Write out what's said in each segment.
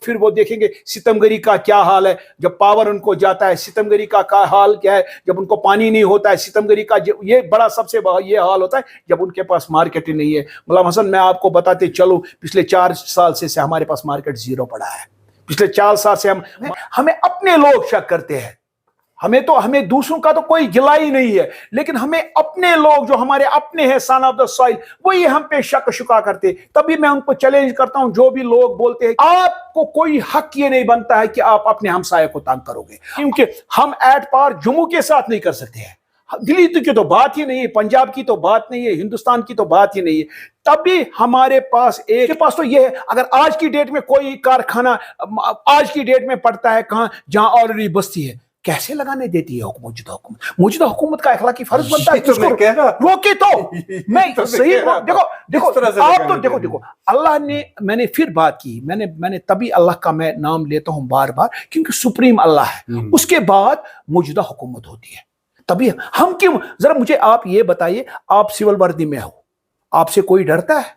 फिर वो देखेंगे सितमगरी का क्या हाल है जब पावर उनको जाता है, सितमगरी का हाल क्या है जब उनको पानी नहीं होता है, सितमगरी का ये बड़ा सबसे बड़ा ये हाल होता है जब उनके पास मार्केट ही नहीं है। गुलाम हसन, मैं आपको बताते चलो, पिछले 4 साल से हमारे पास मार्केट जीरो पड़ा है। पिछले 4 साल से हमें अपने लोग शक करते हैं। हमें दूसरों का तो कोई गिला ही नहीं है, लेकिन हमें अपने लोग जो हमारे अपने हैं, सन ऑफ द सॉइल, वही हम पे शक शुका करते। तभी मैं उनको चैलेंज करता हूं, जो भी लोग बोलते हैं आपको कोई हक ये नहीं बनता है कि आप अपने हमसाये को तंग करोगे, क्योंकि हम एट पार जम्मू के साथ नहीं कर सकते हैं। दिल्ली की तो बात ही नहीं है, पंजाब की तो बात नहीं है, हिंदुस्तान की तो बात ही नहीं है। तभी हमारे पास तो ये है, अगर आज की डेट में कोई कारखाना आज की डेट में पड़ता है कहां, जहां ऑलरेडी बस्ती है, कैसे लगाने देती है मौजूदा हुकूमत का अखलाकी फर्ज बनता है इसको रोके। तो मैं तो सही देखो अल्लाह ने, मैंने फिर बात की, मैंने तभी अल्लाह का मैं नाम लेता हूं बार बार, क्योंकि सुप्रीम अल्लाह है, उसके बाद मौजूदा हुकूमत होती है। तभी हम क्यों, जरा मुझे आप ये बताइए, आप सिविल वर्दी में हो, आपसे कोई डरता है?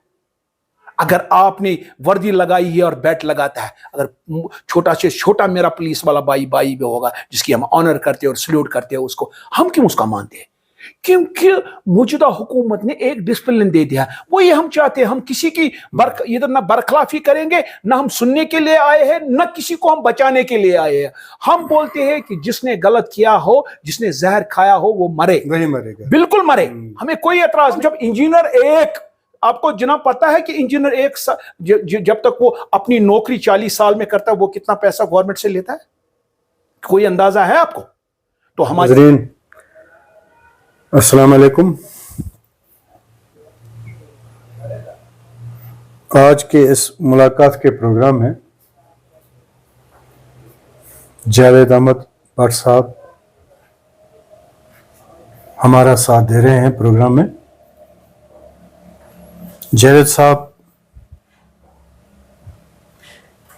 अगर आपने वर्दी लगाई है और बैट लगाता है, अगर छोटा से छोटा मेरा पुलिस वाला भाई भी होगा जिसकी हम ऑनर करते हैं और सल्यूट करते हैं उसको, हम क्यों उसका मानते हैं? क्योंकि मौजूदा हुकूमत ने एक डिसिप्लिन दे दिया। वो ये हम चाहते हैं, हम किसी की इधर ना बरखलाफी करेंगे, ना हम सुनने के लिए आए हैं, ना किसी को हम बचाने के लिए आए हैं। हम बोलते हैं कि जिसने गलत किया हो, जिसने जहर खाया हो, वो मरे, वही मरेगा, बिल्कुल मरे, हमें कोई एतराज। जब इंजीनियर आपको जनाब पता है कि इंजीनियर जब तक वो अपनी नौकरी 40 साल में करता है, वो कितना पैसा गवर्नमेंट से लेता है? कोई अंदाजा है आपको? तो हमारे अस्सलाम वालेकुम। आज के इस मुलाकात के प्रोग्राम में जावेद अहमद भट्ट साहब हमारा साथ दे रहे हैं प्रोग्राम में। जावेद साहब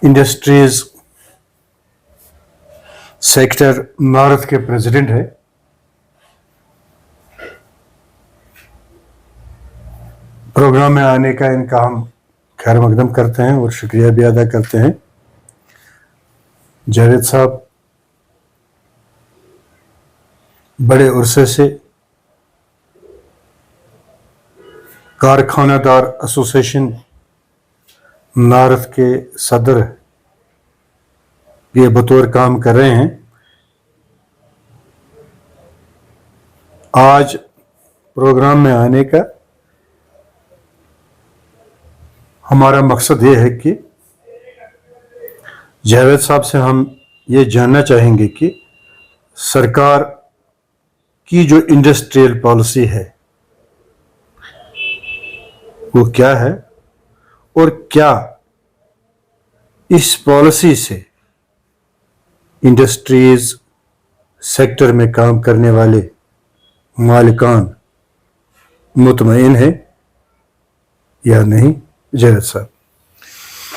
इंडस्ट्रीज सेक्टर नॉर्थ के प्रेसिडेंट है। प्रोग्राम में आने का इनका हम खैर मकदम करते हैं और शुक्रिया भी अदा करते हैं। जावेद साहब बड़े अरसे से कारखानादार एसोसिएशन नॉर्थ के सदर ये बतौर काम कर रहे हैं। आज प्रोग्राम में आने का हमारा मकसद ये है कि जावेद साहब से हम ये जानना चाहेंगे कि सरकार की जो इंडस्ट्रियल पॉलिसी है वो क्या है, और क्या इस पॉलिसी से इंडस्ट्रीज सेक्टर में काम करने वाले मालिकान मुतमईन है या नहीं। जावेद साहब।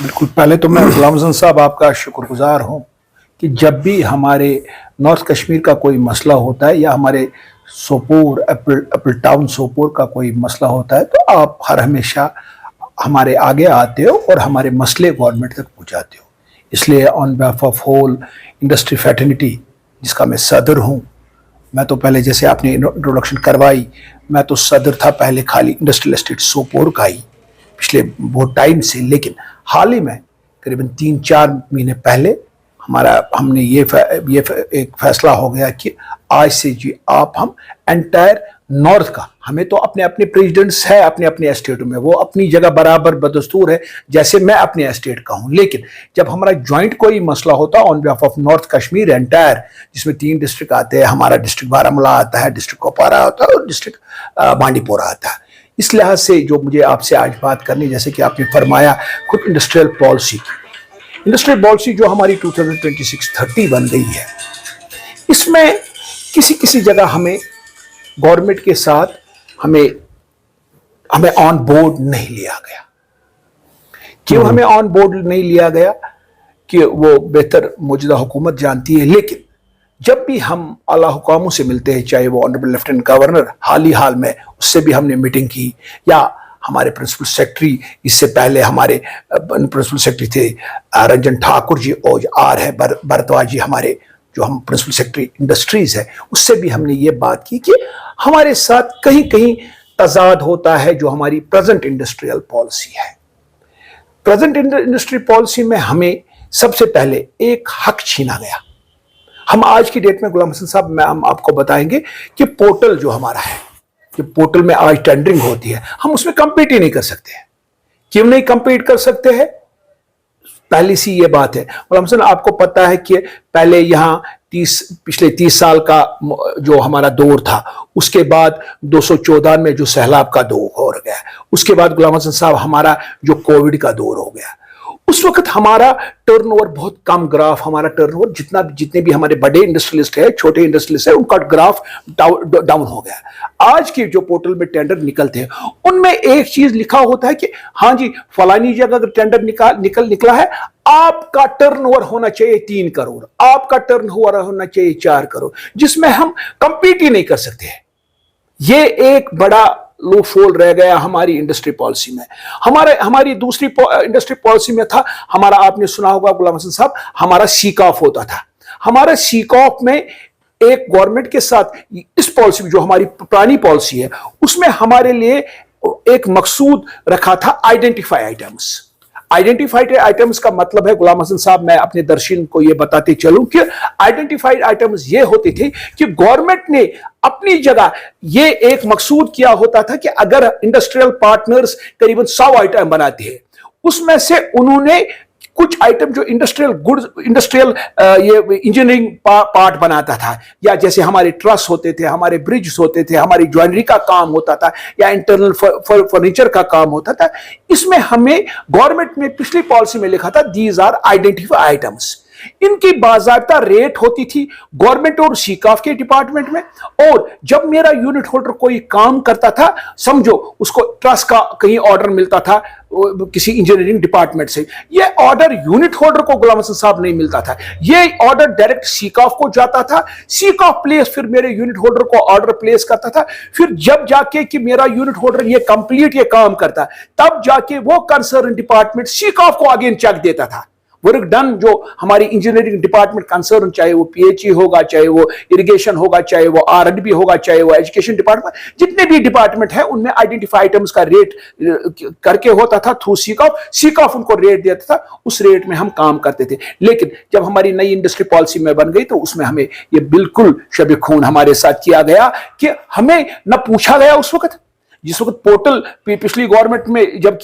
बिल्कुल, पहले तो मैं गुलाम हसन साहब आपका शुक्रगुजार हूं कि जब भी हमारे नॉर्थ कश्मीर का कोई मसला होता है या हमारे सोपोर एप्पल टाउन सोपोर का कोई मसला होता है, तो आप हर हमेशा हमारे आगे आते हो और हमारे मसले गवर्नमेंट तक पहुंचाते हो। इसलिए on behalf of whole industry fraternity, जिसका मैं सदर हूं, मैं तो पहले जैसे आपने इंट्रोडक्शन करवाई, मैं तो सदर था पहले खाली इंडस्ट्रियल एस्टेट सोपोर का ही पिछले बहुत टाइम से, लेकिन हाल ही में करीबन 3-4 महीने पहले हमने ये एक फैसला हो गया कि आज से जी हम एंटायर नॉर्थ का, हमें तो अपने अपने प्रेसिडेंट्स है अपने अपने एस्टेट में, वो अपनी जगह बराबर बदस्तूर है जैसे मैं अपने एस्टेट का हूं, लेकिन जब हमारा ज्वाइंट कोई मसला होता है on behalf of north Kashmir entire, जिसमें 3 डिस्ट्रिक्ट आते हैं, हमारा डिस्ट्रिक्ट बारामूला आता है, डिस्ट्रिक्ट कुपवारा आता है और डिस्ट्रिक्ट बांडीपोरा आता है। इस लिहाज से जो मुझे आपसे आज बात करनी, जैसे कि आपने फरमाया खुद इंडस्ट्रियल पॉलिसी की, इंडस्ट्रियल पॉलिसी जो हमारी 2026-30 बन गई है, इसमें किसी जगह हमें गवर्नमेंट के साथ हमें ऑन बोर्ड नहीं लिया गया। क्यों हमें ऑन बोर्ड नहीं लिया गया? कि वो बेहतर मौजूदा हुकूमत जानती है, लेकिन जब भी हम आला हुकामों से मिलते हैं, चाहे वो ऑनरेबल लेफ्टिनेंट गवर्नर हाल में उससे भी हमने मीटिंग की, या ہمارے پرنسپل سیکرٹری اس سے پہلے ہمارے پرنسپل سیکرٹری تھے رنجن ٹھاکر جی، اور آر ہے بھرتواج جی ہمارے جو ہم پرنسپل سیکرٹری انڈسٹریز ہے، اس سے بھی ہم نے یہ بات کی کہ ہمارے ساتھ کہیں کہیں تضاد ہوتا ہے جو ہماری پریزنٹ انڈسٹریل پالیسی ہے۔ پریزنٹ انڈسٹری پالیسی میں ہمیں سب سے پہلے ایک حق چھینا گیا۔ ہم آج کی ڈیٹ میں غلام حسن صاحب میں ہم آپ کو بتائیں گے کہ پورٹل جو ہمارا ہے، کہ پورٹل میں آج ٹینڈرنگ ہوتی ہے، ہم اس میں کمپیٹ ہی نہیں کر سکتے ہیں۔ کیوں نہیں کمپیٹ کر سکتے ہیں؟ پہلی سی یہ بات ہے غلام حسن، آپ کو پتا ہے کہ پہلے یہاں پچھلے 30 سال کا جو ہمارا دور تھا، اس کے بعد 214 میں جو سیلاب کا دور ہو گیا، اس کے بعد غلام حسن صاحب ہمارا جو کووڈ کا دور ہو گیا، اس وقت ہمارا ٹرن اوور بہت کم، گراف ہمارا ٹرن اوور جتنے بھی ہمارے بڑے انڈسٹریلسٹ ہیں، چھوٹے انڈسٹریلسٹ ہیں، ان کا گراف ڈاؤن ہو گیا۔ آج کے جو پورٹل میں ٹینڈر نکلتے ہیں ان میں ایک چیز لکھا ہوتا ہے کہ ہاں جی فلانی جگہ اگر ٹینڈر نکلا ہے، آپ کا ٹرن اوور ہونا چاہیے 3 کروڑ، آپ کا ٹرن اوور ہونا چاہیے 4 کروڑ، جس میں ہم کمپیٹ ہی نہیں کر سکتے ہیں۔ یہ ایک بڑا لو فول رہ گیا ہماری انڈسٹری پالیسی میں۔ ہماری دوسری انڈسٹری پالیسی میں تھا ہمارا، آپ نے سنا ہوگا غلام حسن صاحب، ہمارا سیک آف ہوتا تھا۔ ہمارا سیک آف میں ایک گورنمنٹ کے ساتھ اس پالیسی جو ہماری پرانی پالیسی ہے، اس میں ہمارے لیے ایک مقصود رکھا تھا آئیڈینٹیفائی آئٹمس۔ آئیڈینٹیفائڈ آئٹمس کا مطلب ہے غلام حسن صاحب، میں اپنے درشن کو یہ بتاتے چلوں کہ آئیڈینٹیفائڈ آئٹمس یہ ہوتے تھے کہ گورنمنٹ نے اپنی جگہ یہ ایک مقصود کیا ہوتا تھا کہ اگر انڈسٹریل پارٹنرز قریباً 100 آئٹم بناتے ہیں، اس میں سے انہوں نے کچھ آئٹم جو انڈسٹریل یہ انجینئرنگ پارٹ بناتا تھا، یا جیسے ہمارے ٹرس ہوتے تھے، ہمارے برجز ہوتے تھے، ہماری جوائنری کا کام ہوتا تھا، یا انٹرنل فرنیچر کا کام ہوتا تھا، اس میں ہمیں گورنمنٹ میں پچھلی پالیسی میں لکھا تھا دیز آر آئیڈینٹیفائی آئٹمس۔ ان کی باضابطہ ریٹ ہوتی تھی گورنمنٹ اور سیکاف کے ڈپارٹمنٹ میں، اور جب میرا یونٹ ہولڈر کوئی کام کرتا تھا، سمجھو اس کو ٹرس کا کہیں آرڈر ملتا تھا کسی انجینئرنگ ڈپارٹمنٹ سے، یہ آرڈر یونٹ ہولڈر کو غلام حسن صاحب نہیں ملتا تھا، یہ آرڈر ڈائریکٹ سیکاف کو جاتا تھا۔ سیکاف پلیس پھر میرے یونٹ ہولڈر کو آرڈر پلیس کرتا تھا، پھر جب جا کے کہ میرا یونٹ ہولڈر یہ کمپلیٹ یہ کام کرتا، تب جا کے وہ کنسرن ڈپارٹمنٹ سیکاف کو اگین چیک دیتا تھا۔ ورک ڈن جو ہماری انجینئرنگ ڈپارٹمنٹ کنسرن، چاہے وہ پی ایچ ای ہوگا، چاہے وہ اریگیشن ہوگا، چاہے وہ آر اینڈ بی ہوگا، چاہے وہ ایجوکیشن ڈپارٹمنٹ، جتنے بھی ڈپارٹمنٹ ہیں ان میں آئیڈینٹیفائی آئٹمس کا ریٹ کر کے ہوتا تھا تھرو سیکاف ان کو ریٹ دیتا تھا، اس ریٹ میں ہم کام کرتے تھے۔ لیکن جب ہماری نئی انڈسٹری پالیسی میں بن گئی تو اس میں ہمیں یہ بالکل شب خون ہمارے ساتھ کیا گیا کہ ہمیں نہ پوچھا گیا اس وقت، جس وقت پورٹل پچھلی گورنمنٹ میں جب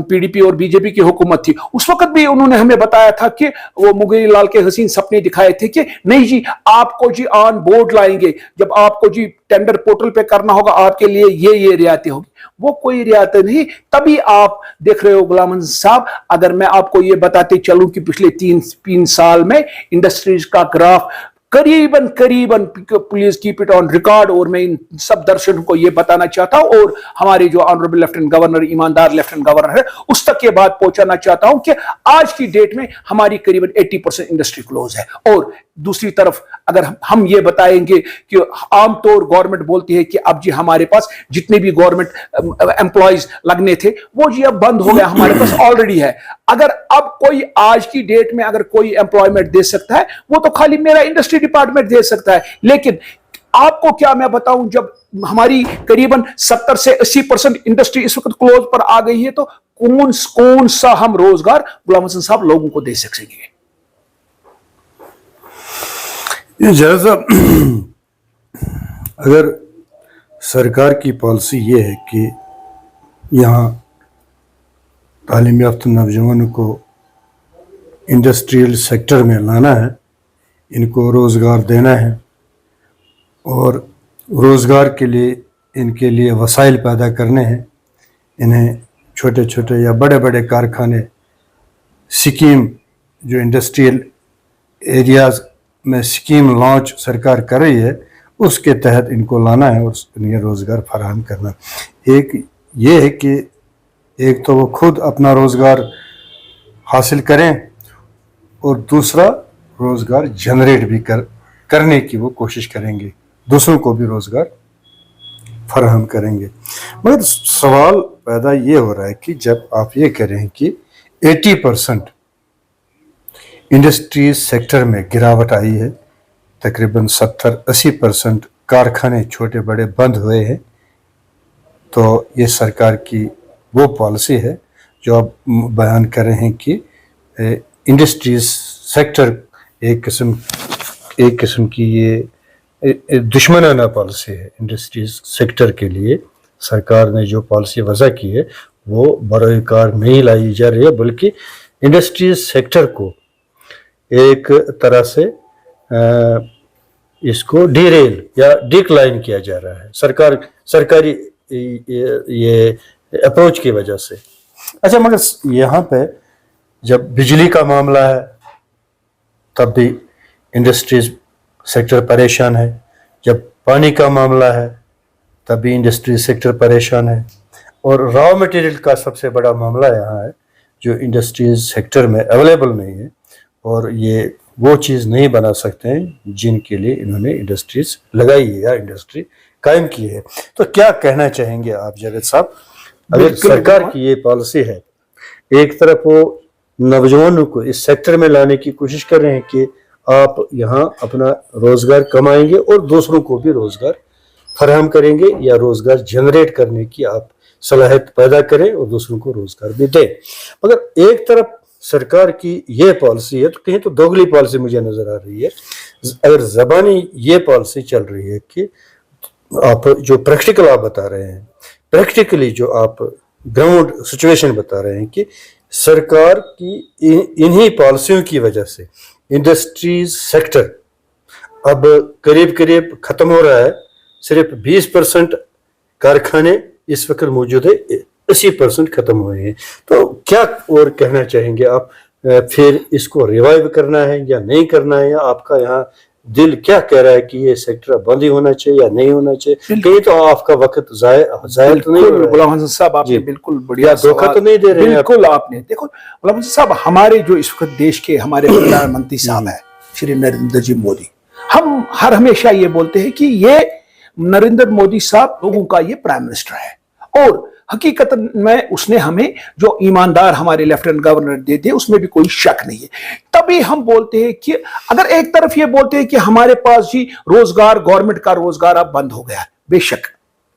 پی ڈی پی اور بی جے پی کی حکومت تھی، اس وقت بھی انہوں نے ہمیں بتایا تھا کہ وہ مغیری لال کے حسین سپنے دکھائے تھے کہ نہیں جی آپ کو جی آن بورڈ لائیں گے، جب آپ کو جی ٹینڈر پورٹل پہ کرنا ہوگا آپ کے لیے یہ رعایتیں ہوگی۔ وہ کوئی رعایتیں نہیں، تبھی آپ دیکھ رہے ہو غلام حسن صاحب، اگر میں آپ کو یہ بتاتے چلوں کہ پچھلے 3 سال میں انڈسٹریز کا گراف قریباً please keep it on record, اور میں ان سب درشن کو یہ بتانا چاہتا ہوں، اور ہمارے جو آنریبل لیفٹیننٹ گورنر، ایماندار لیفٹیننٹ گورنر ہے، اس تک یہ بات پہنچانا چاہتا ہوں کہ آج کی ڈیٹ میں ہماری قریباً 80% انڈسٹری کلوز ہے۔ اور دوسری طرف اگر ہم یہ بتائیں گے کہ عام طور گورنمنٹ بولتی ہے کہ اب جی ہمارے پاس جتنے بھی گورنمنٹ امپلائیز لگنے تھے وہ جی اب بند ہو گیا، ہمارے پاس آلریڈی ہے۔ اگر اب کوئی آج کی ڈیٹ میں اگر کوئی امپلائمنٹ دے سکتا ہے وہ تو خالی میرا انڈسٹری ڈپارٹمنٹ دے سکتا ہے، لیکن آپ کو کیا میں بتاؤں، جب ہماری قریباً 70 سے 80% انڈسٹری اس وقت کلوز پر آ گئی ہے، تو کون سا ہم روزگار غلام حسن صاحب لوگوں کو دے سکیں گے؟ جیسا اگر سرکار کی پالیسی یہ ہے کہ یہاں تعلیم یافتہ نوجوانوں کو انڈسٹریل سیکٹر میں لانا ہے، ان کو روزگار دینا ہے، اور روزگار کے لیے ان کے لیے وسائل پیدا کرنے ہیں، انہیں چھوٹے چھوٹے یا بڑے بڑے کارخانے، سکیم جو انڈسٹریل ایریاز میں سکیم لانچ سرکار کر رہی ہے، اس کے تحت ان کو لانا ہے اور انہیں روزگار فراہم کرنا۔ ایک یہ ہے کہ ایک تو وہ خود اپنا روزگار حاصل کریں، اور دوسرا روزگار جنریٹ بھی کرنے کی وہ کوشش کریں گے، دوسروں کو بھی روزگار फराहम करेंगे। मगर सवाल पैदा ये हो रहा है कि जब आप ये कह रहे हैं कि 80% इंडस्ट्रीज सेक्टर में गिरावट आई है, तकरीबन 70-80% कारखाने छोटे बड़े बंद हुए हैं, तो ये सरकार की वो पॉलिसी है जो आप बयान कर रहे हैं कि इंडस्ट्रीज सेक्टर एक किस्म की ये दुश्मनाना पॉलिसी है। इंडस्ट्रीज सेक्टर के लिए सरकार ने जो पॉलिसी वज़ा की है वो बरोए कार नहीं लाई जा रही है, बल्कि इंडस्ट्रीज सेक्टर को एक तरह से इसको डीरेल या डिक्लाइन किया जा रहा है सरकारी ये अप्रोच की वजह से। अच्छा, मगर यहाँ पे जब बिजली का मामला है तब भी इंडस्ट्रीज सेक्टर परेशान है, जब पानी का मामला है तब भी इंडस्ट्रीज सेक्टर परेशान है, और रॉ मटेरियल का सबसे बड़ा मामला यहाँ है जो इंडस्ट्रीज सेक्टर में अवेलेबल नहीं है, और ये वो चीज़ नहीं बना सकते हैं जिनके लिए इन्होंने इंडस्ट्रीज लगाई है या इंडस्ट्री कायम की है। तो क्या कहना चाहेंगे आप जावेद साहब, अगर सरकार की ये पॉलिसी है, एक तरफ वो नौजवानों को इस सेक्टर में लाने की कोशिश कर रहे हैं कि आप यहाँ अपना रोजगार कमाएंगे और दूसरों को भी रोजगार फराहम करेंगे या रोजगार जनरेट करने की आप सलाहियत पैदा करें और दूसरों को रोजगार भी दें, मगर एक तरफ सरकार की ये पॉलिसी है तो कहीं तो दोगली पॉलिसी मुझे नजर आ रही है। अगर ज़बानी ये पॉलिसी चल रही है कि आप जो प्रैक्टिकल आप बता रहे हैं, प्रैक्टिकली जो आप ग्राउंड सिचुएशन बता रहे हैं कि सरकार की इन्हीं पॉलिसियों की वजह से इंडस्ट्रीज सेक्टर अब करीब करीब खत्म हो रहा है। सिर्फ 20% कारखाने इस वक्त मौजूद है, 80% खत्म हुए हैं। तो क्या और कहना चाहेंगे आप, फिर इसको रिवाइव करना है या नहीं करना है, या आपका यहाँ दिल क्या कह रहा है कि ये सेक्टर बंद ही होना चाहिए या नहीं होना चाहिए? कहीं तो आपका वक्त जाया तो नहीं हो रहा है? गुलाम हसन साहब, आपने बिल्कुल बढ़िया धोखा तो नहीं दे रहे हैं? बिल्कुल आपने देखो गुलाम हसन साहब, हमारे जो इस वक्त देश के हमारे प्रधानमंत्री साहब है श्री नरेंद्र जी मोदी, हम हर हमेशा ये बोलते हैं कि ये नरेंद्र मोदी साहब लोगों का ये प्राइम मिनिस्टर है, और हकीकत में उसने हमें जो ईमानदार हमारे लेफ्टिनेंट गवर्नर दे दिए उसमें भी कोई शक नहीं है। तभी हम बोलते हैं कि अगर एक तरफ ये बोलते हैं कि हमारे पास जी रोजगार, गवर्नमेंट का रोजगार अब बंद हो गया, बेशक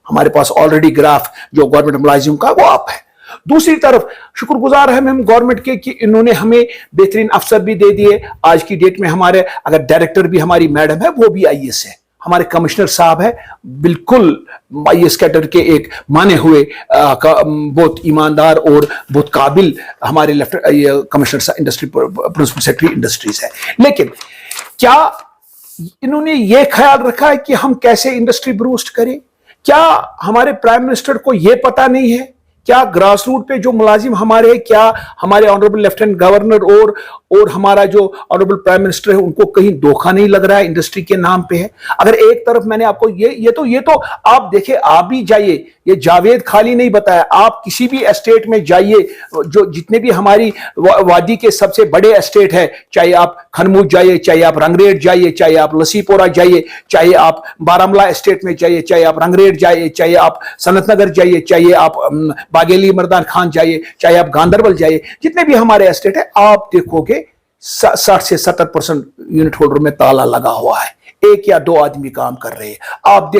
हमारे पास ऑलरेडी ग्राफ जो गवर्नमेंट मुलाजिम का वो आप है। दूसरी तरफ शुक्रगुजार हैं हम गवर्नमेंट के कि इन्होंने हमें बेहतरीन अफसर भी दे दिए। आज की डेट में हमारे अगर डायरेक्टर भी हमारी मैडम है वो भी आईएएस है, हमारे कमिश्नर साहब है बिल्कुल आईएएस कैडर के एक माने हुए बहुत ईमानदार और बहुत काबिल हमारे commissioner industry principal secretary industries है। लेकिन क्या इन्होंने ये ख्याल रखा है कि हम कैसे इंडस्ट्री बूस्ट करें? क्या हमारे प्राइम मिनिस्टर को यह पता नहीं है? क्या ग्रास रूट पे जो मुलाजिम हमारे हैं, क्या हमारे ऑनरेबल लेफ्टिनेंट गवर्नर और हमारा जो ऑनरेबल प्राइम मिनिस्टर है उनको कहीं धोखा नहीं लग रहा है इंडस्ट्री के नाम पे है? अगर एक तरफ मैंने आपको ये तो आप देखें, आप भी जाइए, ये जावेद खाली नहीं बताया, आप किसी भी एस्टेट में जाइए, जो जितने भी हमारी वादी के सबसे बड़े एस्टेट है, चाहे आप खनमूज जाइए, चाहे आप रंगरेट जाइए, चाहे आप लसीपोरा जाइए, चाहे आप बारामूला एस्टेट में जाइए, चाहे आप रंगरेट जाइए, चाहे आप सनत नगर जाइए, चाहे आप बागेली मर्दान खान जाइए, चाहे आप गांधरबल जाइए, जितने भी हमारे एस्टेट है आप देखोगे 60 से 70% यूनिट होल्डर में ताला लगा हुआ है, एक या दो आदमी काम कर रहे हैं। आप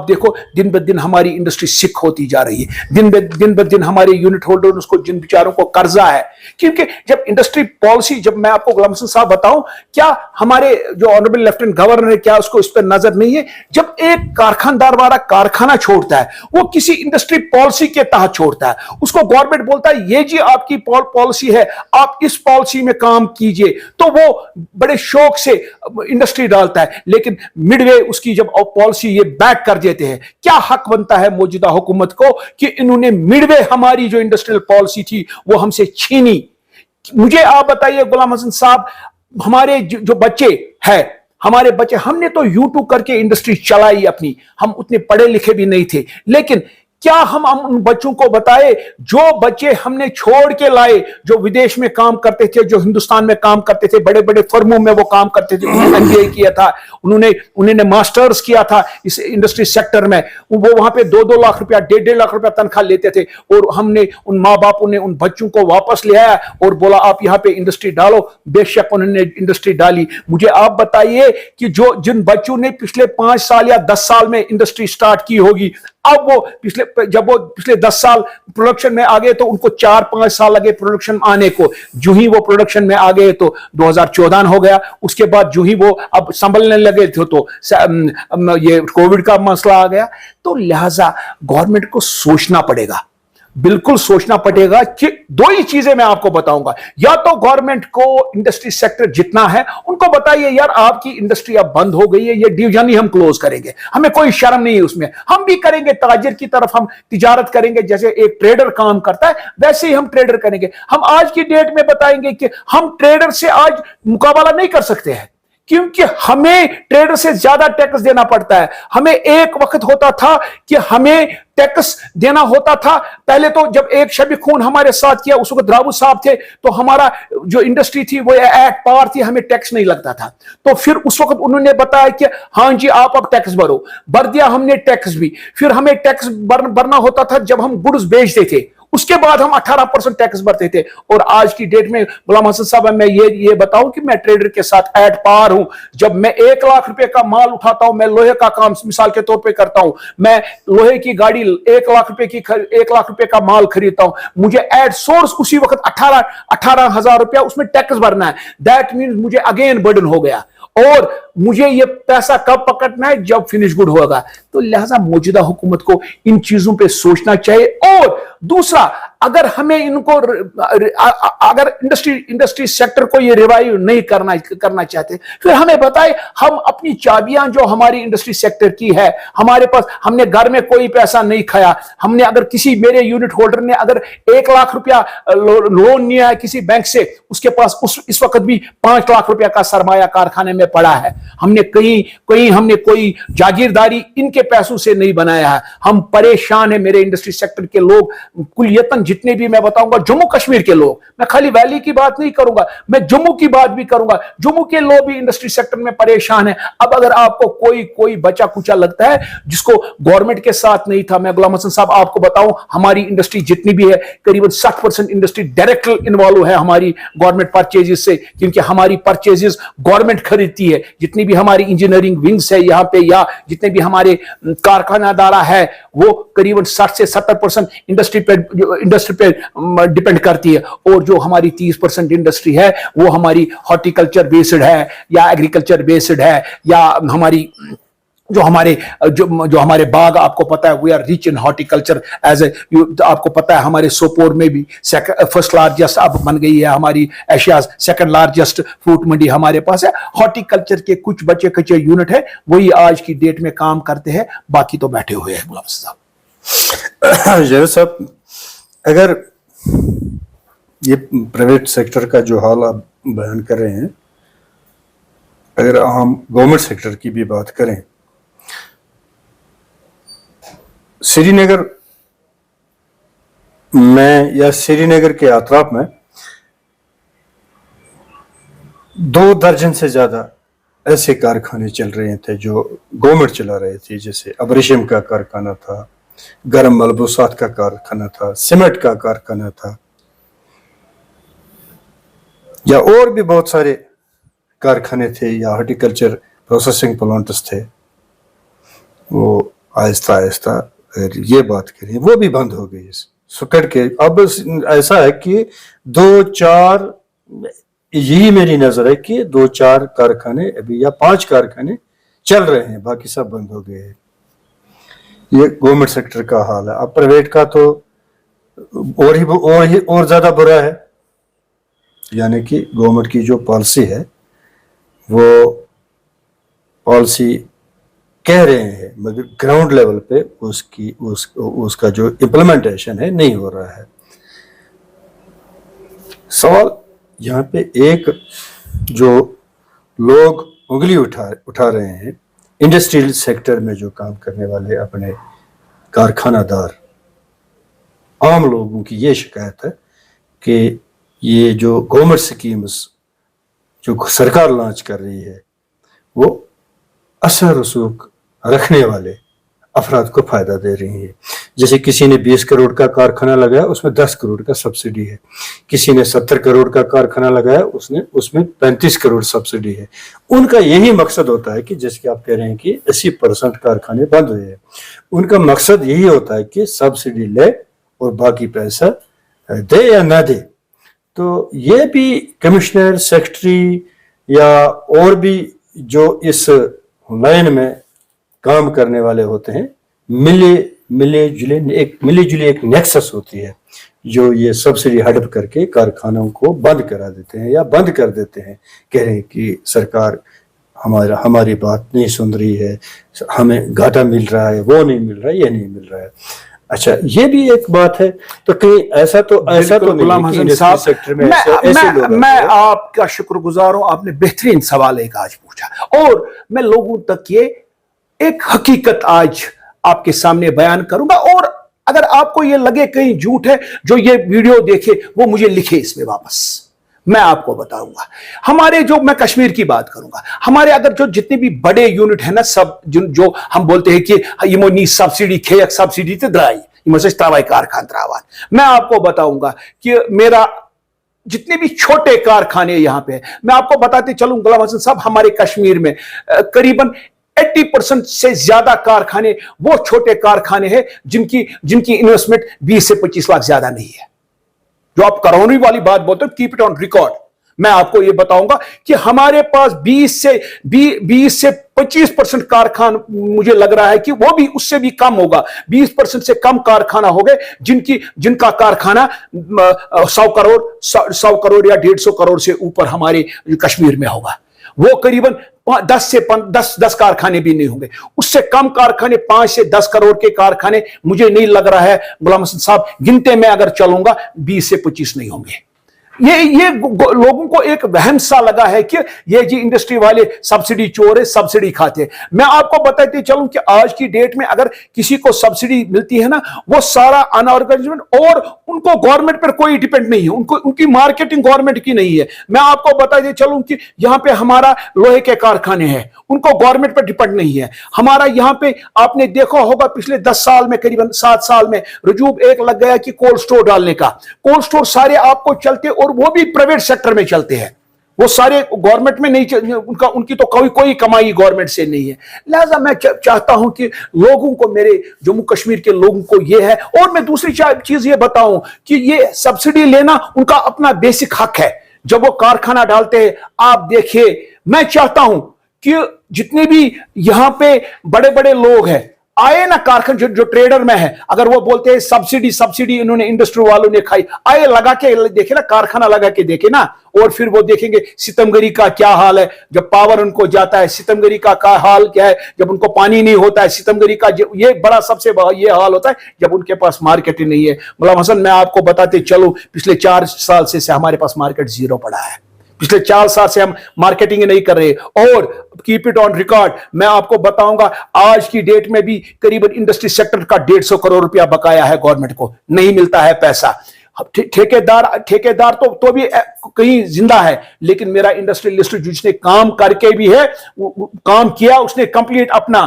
देखो दिन ब दिन हमारी इंडस्ट्री सिक होती जा रही है, दिन ब दिन हमारे यूनिट होल्डर उसको जिन बेचारों को कर्जा है, क्योंकि जब इंडस्ट्री पॉलिसी, जब मैं आपको गुलाम हसन साहब बताऊं, क्या हमारे जो ऑनरेबल लेफ्टिनेंट गवर्नर है क्या उसको इस पर नजर नहीं है? जब एक कारखानदार वाला कारखाना छोड़ता है वो किसी इंडस्ट्री पॉलिसी के तहत छोड़ता है, उसको गवर्नमेंट बोलता है ये जी आपकी पॉलिसी है, आप इस पॉलिसी में काम कीजिए, तो वो बड़े शौक से इंडस्ट्री डालता है, लेकिन मिडवे उसकी जब पॉलिसी ये बैक कर देते हैं, क्या हक बनता है मौजूदा हुकूमत को कि इन्होंने मिडवे हमारी जो इंडस्ट्रियल पॉलिसी थी वो हमसे छीनी? मुझे आप बताइए गुलाम हसन साहब, हमारे जो बच्चे हैं, हमारे बच्चे, हमने तो यूट्यूब करके इंडस्ट्री चलाई अपनी, हम उतने पढ़े लिखे भी नहीं थे, लेकिन क्या हम उन बच्चों को बताए जो बच्चे हमने छोड़ के लाए, जो विदेश में काम करते थे, जो हिंदुस्तान में काम करते थे, बड़े बड़े फर्मों में वो काम करते थे, उन्होंने MBA किया था, उन्होंने मास्टर्स किया था इस इंडस्ट्री सेक्टर में, वो वहां पे 2-2 लाख रुपया 1.5 लाख रुपया तनख्वाह लेते थे, और हमने उन माँ बापों ने उन बच्चों को वापस ले आया और बोला आप यहाँ पे इंडस्ट्री डालो। बेशक उन्होंने इंडस्ट्री डाली। मुझे आप बताइए कि जो जिन बच्चों ने पिछले 5 साल या 10 साल में इंडस्ट्री स्टार्ट की होगी, अब वो पिछले 10 साल प्रोडक्शन में आ गए तो उनको 4-5 साल लगे प्रोडक्शन आने को। जो ही वो प्रोडक्शन में आ गए तो 2014 हो गया, उसके बाद जो ही वो अब संभलने लगे थे तो ये कोविड का मसला आ गया। तो लिहाजा गवर्नमेंट को सोचना पड़ेगा, बिल्कुल सोचना पड़ेगा कि 2 ही चीजें मैं आपको बताऊंगा। या तो गवर्नमेंट को इंडस्ट्री सेक्टर जितना है उनको बताइए यार आपकी इंडस्ट्री अब बंद हो गई है, ये डिवीजन ही हम क्लोज करेंगे, हमें कोई शर्म नहीं है उसमें, हम भी करेंगे ताजिर की तरफ, हम तिजारत करेंगे, जैसे एक ट्रेडर काम करता है वैसे ही हम ट्रेडर करेंगे। हम आज की डेट में बताएंगे कि हम ट्रेडर से आज मुकाबला नहीं कर सकते हैं, क्योंकि हमें ट्रेडर से ज्यादा टैक्स देना पड़ता है। हमें एक वक्त होता था कि हमें टैक्स देना होता था। पहले तो जब एक शबी खून हमारे साथ किया, उस वक्त रावत साहब थे, तो हमारा जो इंडस्ट्री थी वो एट पार थी, हमें टैक्स नहीं लगता था। तो फिर उस वक्त उन्होंने बताया कि हाँ जी आप अब टैक्स भरो, भर दिया हमने टैक्स भी। फिर हमें टैक्स भरना होता था जब हम गुड्स बेचते थे, उसके बाद हम 18% टैक्स भरते थे। और आज की डेट में गुलाम हसन साहब मैं ये बताऊं कि मैं ट्रेडर के साथ एट पार हूं। जब मैं 1 लाख रुपए का माल उठाता हूं, मैं लोहे का काम मिसाल के तौर पे करता हूं, मैं लोहे की गाड़ी 1 लाख रुपए का माल खरीदता हूं, मुझे एट सोर्स उसी वक्त 18,000 रुपया उसमें टैक्स भरना है। दैट मीन्स मुझे अगेन बर्डन हो गया, और मुझे ये पैसा कब पकड़ना है, जब फिनिश गुड होगा। तो लिहाजा मौजूदा हुकूमत को इन चीजों पे सोचना चाहिए। और दूसरा, अगर हमें इनको अगर इंडस्ट्री सेक्टर को ये रिवाइव नहीं करना चाहते, फिर हमें बताए हम अपनी चाबियां जो हमारी इंडस्ट्री सेक्टर की है, हमारे पास, हमने घर में कोई पैसा नहीं खाया, हमने अगर किसी मेरे यूनिट होल्डर ने अगर 1 लाख रुपया लोन लिया है किसी बैंक से, उसके पास इस वक्त भी 5 लाख रुपया का सरमाया कारखाने में पड़ा है। हमने कहीं हमने कोई जागीरदारी इनके पैसों से नहीं बनाया है। हम परेशान है, मेरे इंडस्ट्री सेक्टर के लोग कुलियतन, जितने भी मैं बताऊंगा जम्मू कश्मीर के लोग, मैं खाली वैली की बात नहीं करूंगा, मैं जम्मू की बात भी करूंगा, जम्मू के लोग भी इंडस्ट्री सेक्टर में परेशान है। अब अगर आपको कोई बचा कुचा लगता है जिसको गवर्नमेंट के साथ नहीं था, मैं गुलाम हसन साहब आपको बताऊं, हमारी इंडस्ट्री जितनी भी है करीबन 60% इंडस्ट्री डायरेक्ट इन्वॉल्व है हमारी गवर्नमेंट परचेजेस से, क्योंकि हमारी परचेजेस गवर्नमेंट खरीदती है। जितनी भी हमारी इंजीनियरिंग विंग्स है यहाँ पे, या जितने भी हमारे कारखाना दारा है, वो करीबन 60 से 70% इंडस्ट्री पे डिपेंड करती है। और जो हमारी 30% इंडस्ट्री है वो हमारी हॉर्टिकल्चर बेस्ड है, या एग्रीकल्चर बेस्ड है, या हमारी जो हमारे बाग, आपको पता है we are rich in horticulture as a, आपको पता है हमारे सोपोर में भी फर्स्ट लार्जेस्ट अब बन गई है हमारी एशिया सेकंड लार्जेस्ट फ्रूट मंडी हमारे पास है। हॉर्टिकल्चर के कुछ बचे कच्चे यूनिट है, वही आज की डेट में काम करते हैं, बाकी तो बैठे हुए हैं। गुलाम साहब, जावेद साहब, अगर ये प्राइवेट सेक्टर का जो हाल आप बयान कर रहे हैं, अगर हम गवर्नमेंट सेक्टर की भी बात करें, श्रीनगर में या श्रीनगर के अतराफ में 2 दर्जन से ज्यादा ऐसे कारखाने चल रहे थे जो गवर्नमेंट चला रही थी। जैसे अब्रेशिम का कारखाना था, गर्म मलबूसात का कारखाना था, सीमेंट का कारखाना था, या और भी बहुत सारे कारखाने थे, या हॉर्टिकल्चर प्रोसेसिंग प्लांट्स थे। वो आहिस्ता आहिस्ता ये बात करें वो भी बंद हो गई सुकड़ के। अब ऐसा है कि 2-4, यही मेरी नजर है कि 2-4 कारखाने अभी या 5 कारखाने चल रहे हैं, बाकी सब बंद हो गए हैं। ये गवर्नमेंट सेक्टर का हाल है। अब प्राइवेट का तो और ज्यादा बुरा है। यानी कि गवर्नमेंट की जो पॉलिसी है वो पॉलिसी कह रहे हैं, मगर ग्राउंड लेवल पे उसका जो इम्प्लीमेंटेशन है नहीं हो रहा है। सवाल यहाँ पे एक जो लोग उंगली उठा रहे हैं, इंडस्ट्रियल सेक्टर में जो काम करने वाले अपने कारखानादार, عام لوگوں کی یہ شکایت ہے کہ یہ جو گورنمنٹ سکیمز جو سرکار لانچ کر رہی ہے وہ اثر رسوخ رکھنے والے افراد کو فائدہ دے رہی ہے. جیسے کسی نے 20 کروڑ کا کارخانہ لگایا اس میں 10 کروڑ کا سبسڈی ہے, کسی نے 70 کروڑ کا کارخانہ لگایا اس میں 35 کروڑ سبسڈی ہے. ان کا یہی مقصد ہوتا ہے کہ جس کہ آپ کہہ رہے ہیں کہ 80% کارخانے بند ہوئے ہیں, ان کا مقصد یہی ہوتا ہے کہ سبسڈی لے اور باقی پیسہ دے یا نہ دے. تو یہ بھی کمشنر, سیکرٹری یا اور بھی جو اس لائن میں کام کرنے والے ہوتے ہیں ملی جلی ایک نیکسس ہوتی ہے جو یہ سبسڈی ہڑپ کر کے کارخانوں کو بند کرا دیتے ہیں یا بند کر دیتے ہیں, کہہ رہے ہیں کہ سرکار ہماری بات نہیں سن رہی ہے, ہمیں گھاٹا مل رہا ہے, وہ نہیں مل رہا ہے, یہ نہیں مل رہا ہے. اچھا یہ بھی ایک بات ہے. تو کہیں ایسا تو غلام حسن صاحب, میں آپ کا شکر گزار ہوں, آپ نے بہترین سوال ایک آج پوچھا اور میں لوگوں تک یہ ایک حقیقت آج آپ کے سامنے بیان کروں گا, اور اگر آپ کو یہ لگے کہیں جھوٹ ہے جو یہ ویڈیو دیکھے وہ مجھے لکھے اس میں واپس, میں آپ کو بتاؤں گا. ہمارے جو میں کشمیر کی بات کروں گا, ہمارے اگر جو جتنے بھی بڑے یونٹ ہیں نا سب جو ہم بولتے ہیں کہ یہ نی سبسڈی کھیک سبسڈی تے درائی یہ توائی کارخان تراوان, میں آپ کو بتاؤں گا کہ میرا جتنے بھی چھوٹے کارخانے یہاں پہ, میں آپ کو بتاتے چلوں غلام حسن صاحب, ہمارے کشمیر میں قریباً 80% سے زیادہ کارخانے وہ چھوٹے کارخانے ہیں جن کی انویسٹمنٹ 20 سے 25 لاکھ زیادہ نہیں ہے. جو آپ کرونی والی بات بولتے ہیں, کیپ اٹ آن ریکارڈ. میں آپ کو یہ بتاؤں گا کہ ہمارے پاس 20 سے 25% کارخان مجھے لگ رہا ہے کہ وہ بھی اس سے بھی کم ہوگا, 20% سے کم کارخانہ ہو گئے جن کا کارخانہ 100 کروڑ یا 150 کروڑ سے اوپر ہمارے کشمیر میں ہوگا. وہ قریباً 10 کارخانے بھی نہیں ہوں گے. اس سے کم کارخانے 5 سے 10 کروڑ کے کارخانے مجھے نہیں لگ رہا ہے غلام حسن صاحب, گنتے میں اگر چلوں گا 20 سے 25 نہیں ہوں گے. یہ لوگوں کو ایک وہم سا لگا ہے کہ یہ جی انڈسٹری والے سبسڈی چور ہے, سبسڈی کھاتے ہیں. میں آپ کو بتاتے چلوں کہ آج کی ڈیٹ میں اگر کسی کو سبسڈی ملتی ہے نا, وہ سارا انآرگنائزڈ اور ان کو گورنمنٹ پر کوئی ڈیپینڈ نہیں ہے, ان کی مارکیٹنگ گورنمنٹ کی نہیں ہے. میں آپ کو بتاتے چلوں کہ یہاں پہ ہمارا لوہے کے کارخانے ہیں, ان کو گورنمنٹ پر ڈیپینڈ نہیں ہے. ہمارا یہاں پہ آپ نے دیکھا ہوگا پچھلے 10 سال میں قریباً 7 سال میں رجوع ایک لگ گیا کہ کولڈ سٹور ڈالنے کا. کولڈ سٹور سارے آپ کو چلتے اور وہ بھی پرائیویٹ سیکٹر میں چلتے ہیں, وہ سارے گورنمنٹ میں نہیں, ان کی تو کوئی کمائی گورنمنٹ سے نہیں ہے. لہذا میں چاہتا ہوں کہ لوگوں کو, میرے جموں کشمیر کے لوگوں کو یہ ہے. اور میں دوسری چیز یہ بتاؤں کہ یہ سبسڈی لینا ان کا اپنا بیسک حق ہے. جب وہ کارخانہ ڈالتے ہیں, آپ دیکھیے, میں چاہتا ہوں کہ جتنے بھی یہاں پہ بڑے بڑے لوگ ہیں آئے نا کارخان جو ٹریڈر میں ہے, اگر وہ بولتے ہیں سبسڈی انہوں نے انڈسٹری والوں نے کھائی, آئے لگا کے دیکھیں نا, کارخانہ لگا کے دیکھیں نا, اور پھر وہ دیکھیں گے ستمگری کا کیا حال ہے جب پاور ان کو جاتا ہے, ستمگری کا حال کیا ہے جب ان کو پانی نہیں ہوتا ہے, ستمگری کا یہ بڑا سب سے بڑا یہ حال ہوتا ہے جب ان کے پاس مارکیٹ ہی نہیں ہے. غلام حسن میں آپ کو بتاتے چلو پچھلے 4 سال سے ہمارے پاس مارکیٹ زیرو پڑا ہے. پچھلے 4 سال سے ہم مارکیٹنگ نہیں کر رہے. اور کیپ اٹ آن ریکارڈ, میں آپ کو بتاؤں گا آج کی ڈیٹ میں بھی قریباً انڈسٹری سیکٹر کا 150 کروڑ روپیہ بقایا ہے گورنمنٹ کو, نہیں ملتا ہے پیسہ. ٹھیکیدار تو بھی کہیں زندہ ہے, لیکن میرا انڈسٹریلسٹ جس نے کام کر کے بھی ہے, کام کیا, اس نے کمپلیٹ اپنا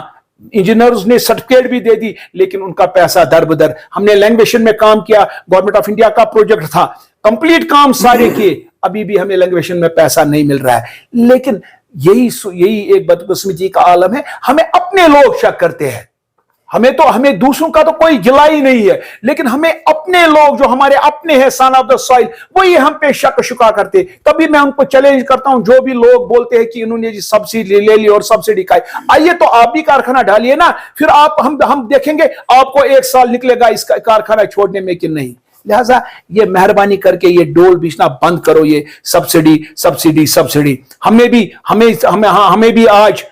انجینئرز نے سرٹیفکیٹ بھی دے دی, لیکن ان کا پیسہ در بدر. ہم نے لینگویشن میں کام کیا, گورنمنٹ آف انڈیا کا پروجیکٹ تھا, کمپلیٹ کام سارے کیے, ابھی بھی ہمیں لینگویشن میں پیسہ نہیں مل رہا ہے. لیکن یہی ایک بدقسمتی کا عالم ہے, ہمیں اپنے لوگ شک کرتے ہیں. ہمیں دوسروں کا تو کوئی گلا ہی نہیں ہے, لیکن ہمیں اپنے لوگ جو ہمارے اپنے ہیں سان آف دا سوائل, وہی ہم پہ شک شکا کرتے. تبھی میں ان کو چیلنج کرتا ہوں, جو بھی لوگ بولتے ہیں کہ انہوں نے سبسڈی لے لی اور سبسڈی کھائی, آئیے تو آپ بھی کارخانہ ڈالیے نا, پھر ہم دیکھیں گے آپ کو 1 سال نکلے گا اس کارخانہ چھوڑنے میں کہ نہیں. لہذا یہ مہربانی کر کے یہ ڈول بیچنا بند کرو, یہ سبسڈی. ہمیں بھی آج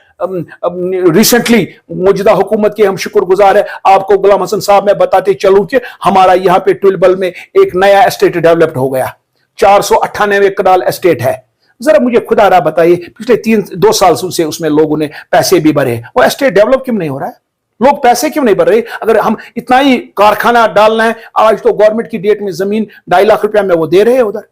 ریسنٹلی موجودہ حکومت کے ہم شکر گزار ہیں. آپ کو غلام حسن صاحب میں بتاتے چلوں کہ ہمارا یہاں پہ ٹولبل میں ایک نیا اسٹیٹ ڈیولپڈ ہو گیا, 498 کنال اسٹیٹ ہے. ذرا مجھے خدا رہا بتائیے, پچھلے 2 سال سے اس میں لوگوں نے پیسے بھی بھرے, وہ اسٹیٹ ڈیولپ کیوں نہیں ہو رہا ہے؟ लोग पैसे क्यों नहीं भर रहे? अगर हम इतना ही कारखाना डालना है, आज तो गवर्नमेंट की डेट में जमीन 2.5 लाख रुपया में वो दे रहे हैं उधर,